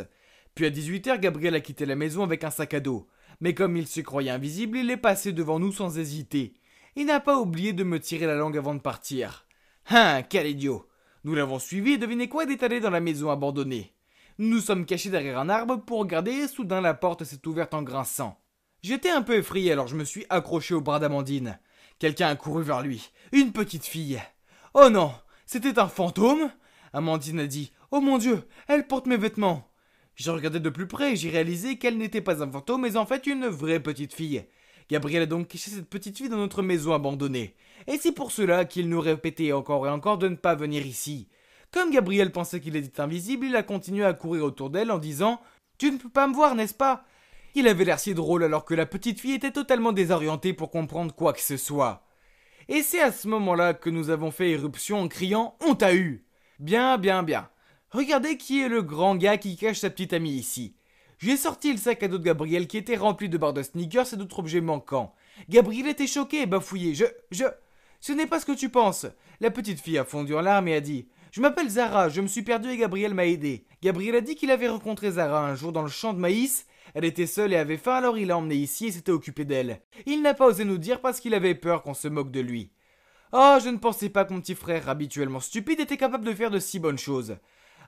Puis à 18h, Gabriel a quitté la maison avec un sac à dos. Mais comme il se croyait invisible, il est passé devant nous sans hésiter. Il n'a pas oublié de me tirer la langue avant de partir. Hein, quel idiot! Nous l'avons suivi et devinez quoi, il est allé dans la maison abandonnée. Nous nous sommes cachés derrière un arbre pour regarder et soudain la porte s'est ouverte en grinçant. J'étais un peu effrayé alors je me suis accroché au bras d'Amandine. Quelqu'un a couru vers lui. Une petite fille. Oh non, c'était un fantôme ? Amandine a dit. Oh mon Dieu, elle porte mes vêtements. J'ai regardé de plus près et j'ai réalisé qu'elle n'était pas un fantôme mais en fait une vraie petite fille. Gabriel a donc caché cette petite fille dans notre maison abandonnée. Et c'est pour cela qu'il nous répétait encore et encore de ne pas venir ici. Comme Gabriel pensait qu'il était invisible, il a continué à courir autour d'elle en disant « Tu ne peux pas me voir, n'est-ce pas ?» Il avait l'air si drôle alors que la petite fille était totalement désorientée pour comprendre quoi que ce soit. Et c'est à ce moment-là que nous avons fait éruption en criant « On t'a eu !» Bien, bien, bien. Regardez qui est le grand gars qui cache sa petite amie ici. J'ai sorti le sac à dos de Gabriel qui était rempli de barres de sneakers et d'autres objets manquants. Gabriel était choqué et bafouillé. Ce n'est pas ce que tu penses. La petite fille a fondu en larmes et a dit « Je m'appelle Zara, je me suis perdu et Gabriel m'a aidé. » Gabriel a dit qu'il avait rencontré Zara un jour dans le champ de maïs. Elle était seule et avait faim alors il l'a emmenée ici et s'était occupé d'elle. Il n'a pas osé nous dire parce qu'il avait peur qu'on se moque de lui. Oh, je ne pensais pas que mon petit frère, habituellement stupide, était capable de faire de si bonnes choses.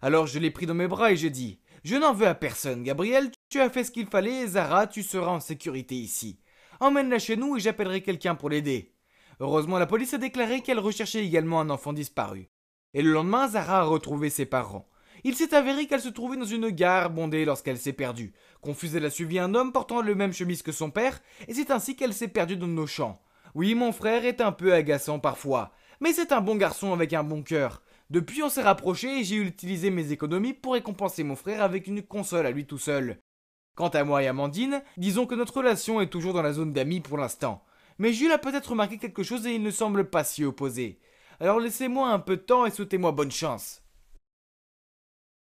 Alors je l'ai pris dans mes bras et j'ai dit « Je n'en veux à personne, Gabriel, tu as fait ce qu'il fallait et Zara, tu seras en sécurité ici. Emmène-la chez nous et j'appellerai quelqu'un pour l'aider. » Heureusement, la police a déclaré qu'elle recherchait également un enfant disparu. Et le lendemain, Zara a retrouvé ses parents. Il s'est avéré qu'elle se trouvait dans une gare bondée lorsqu'elle s'est perdue. Confuse, elle a suivi un homme portant le même chemise que son père, et c'est ainsi qu'elle s'est perdue dans nos champs. Oui, mon frère est un peu agaçant parfois, mais c'est un bon garçon avec un bon cœur. Depuis, on s'est rapprochés et j'ai utilisé mes économies pour récompenser mon frère avec une console à lui tout seul. Quant à moi et Amandine, disons que notre relation est toujours dans la zone d'amis pour l'instant. Mais Jules a peut-être remarqué quelque chose et il ne semble pas s'y opposer. Alors laissez-moi un peu de temps et souhaitez-moi bonne chance.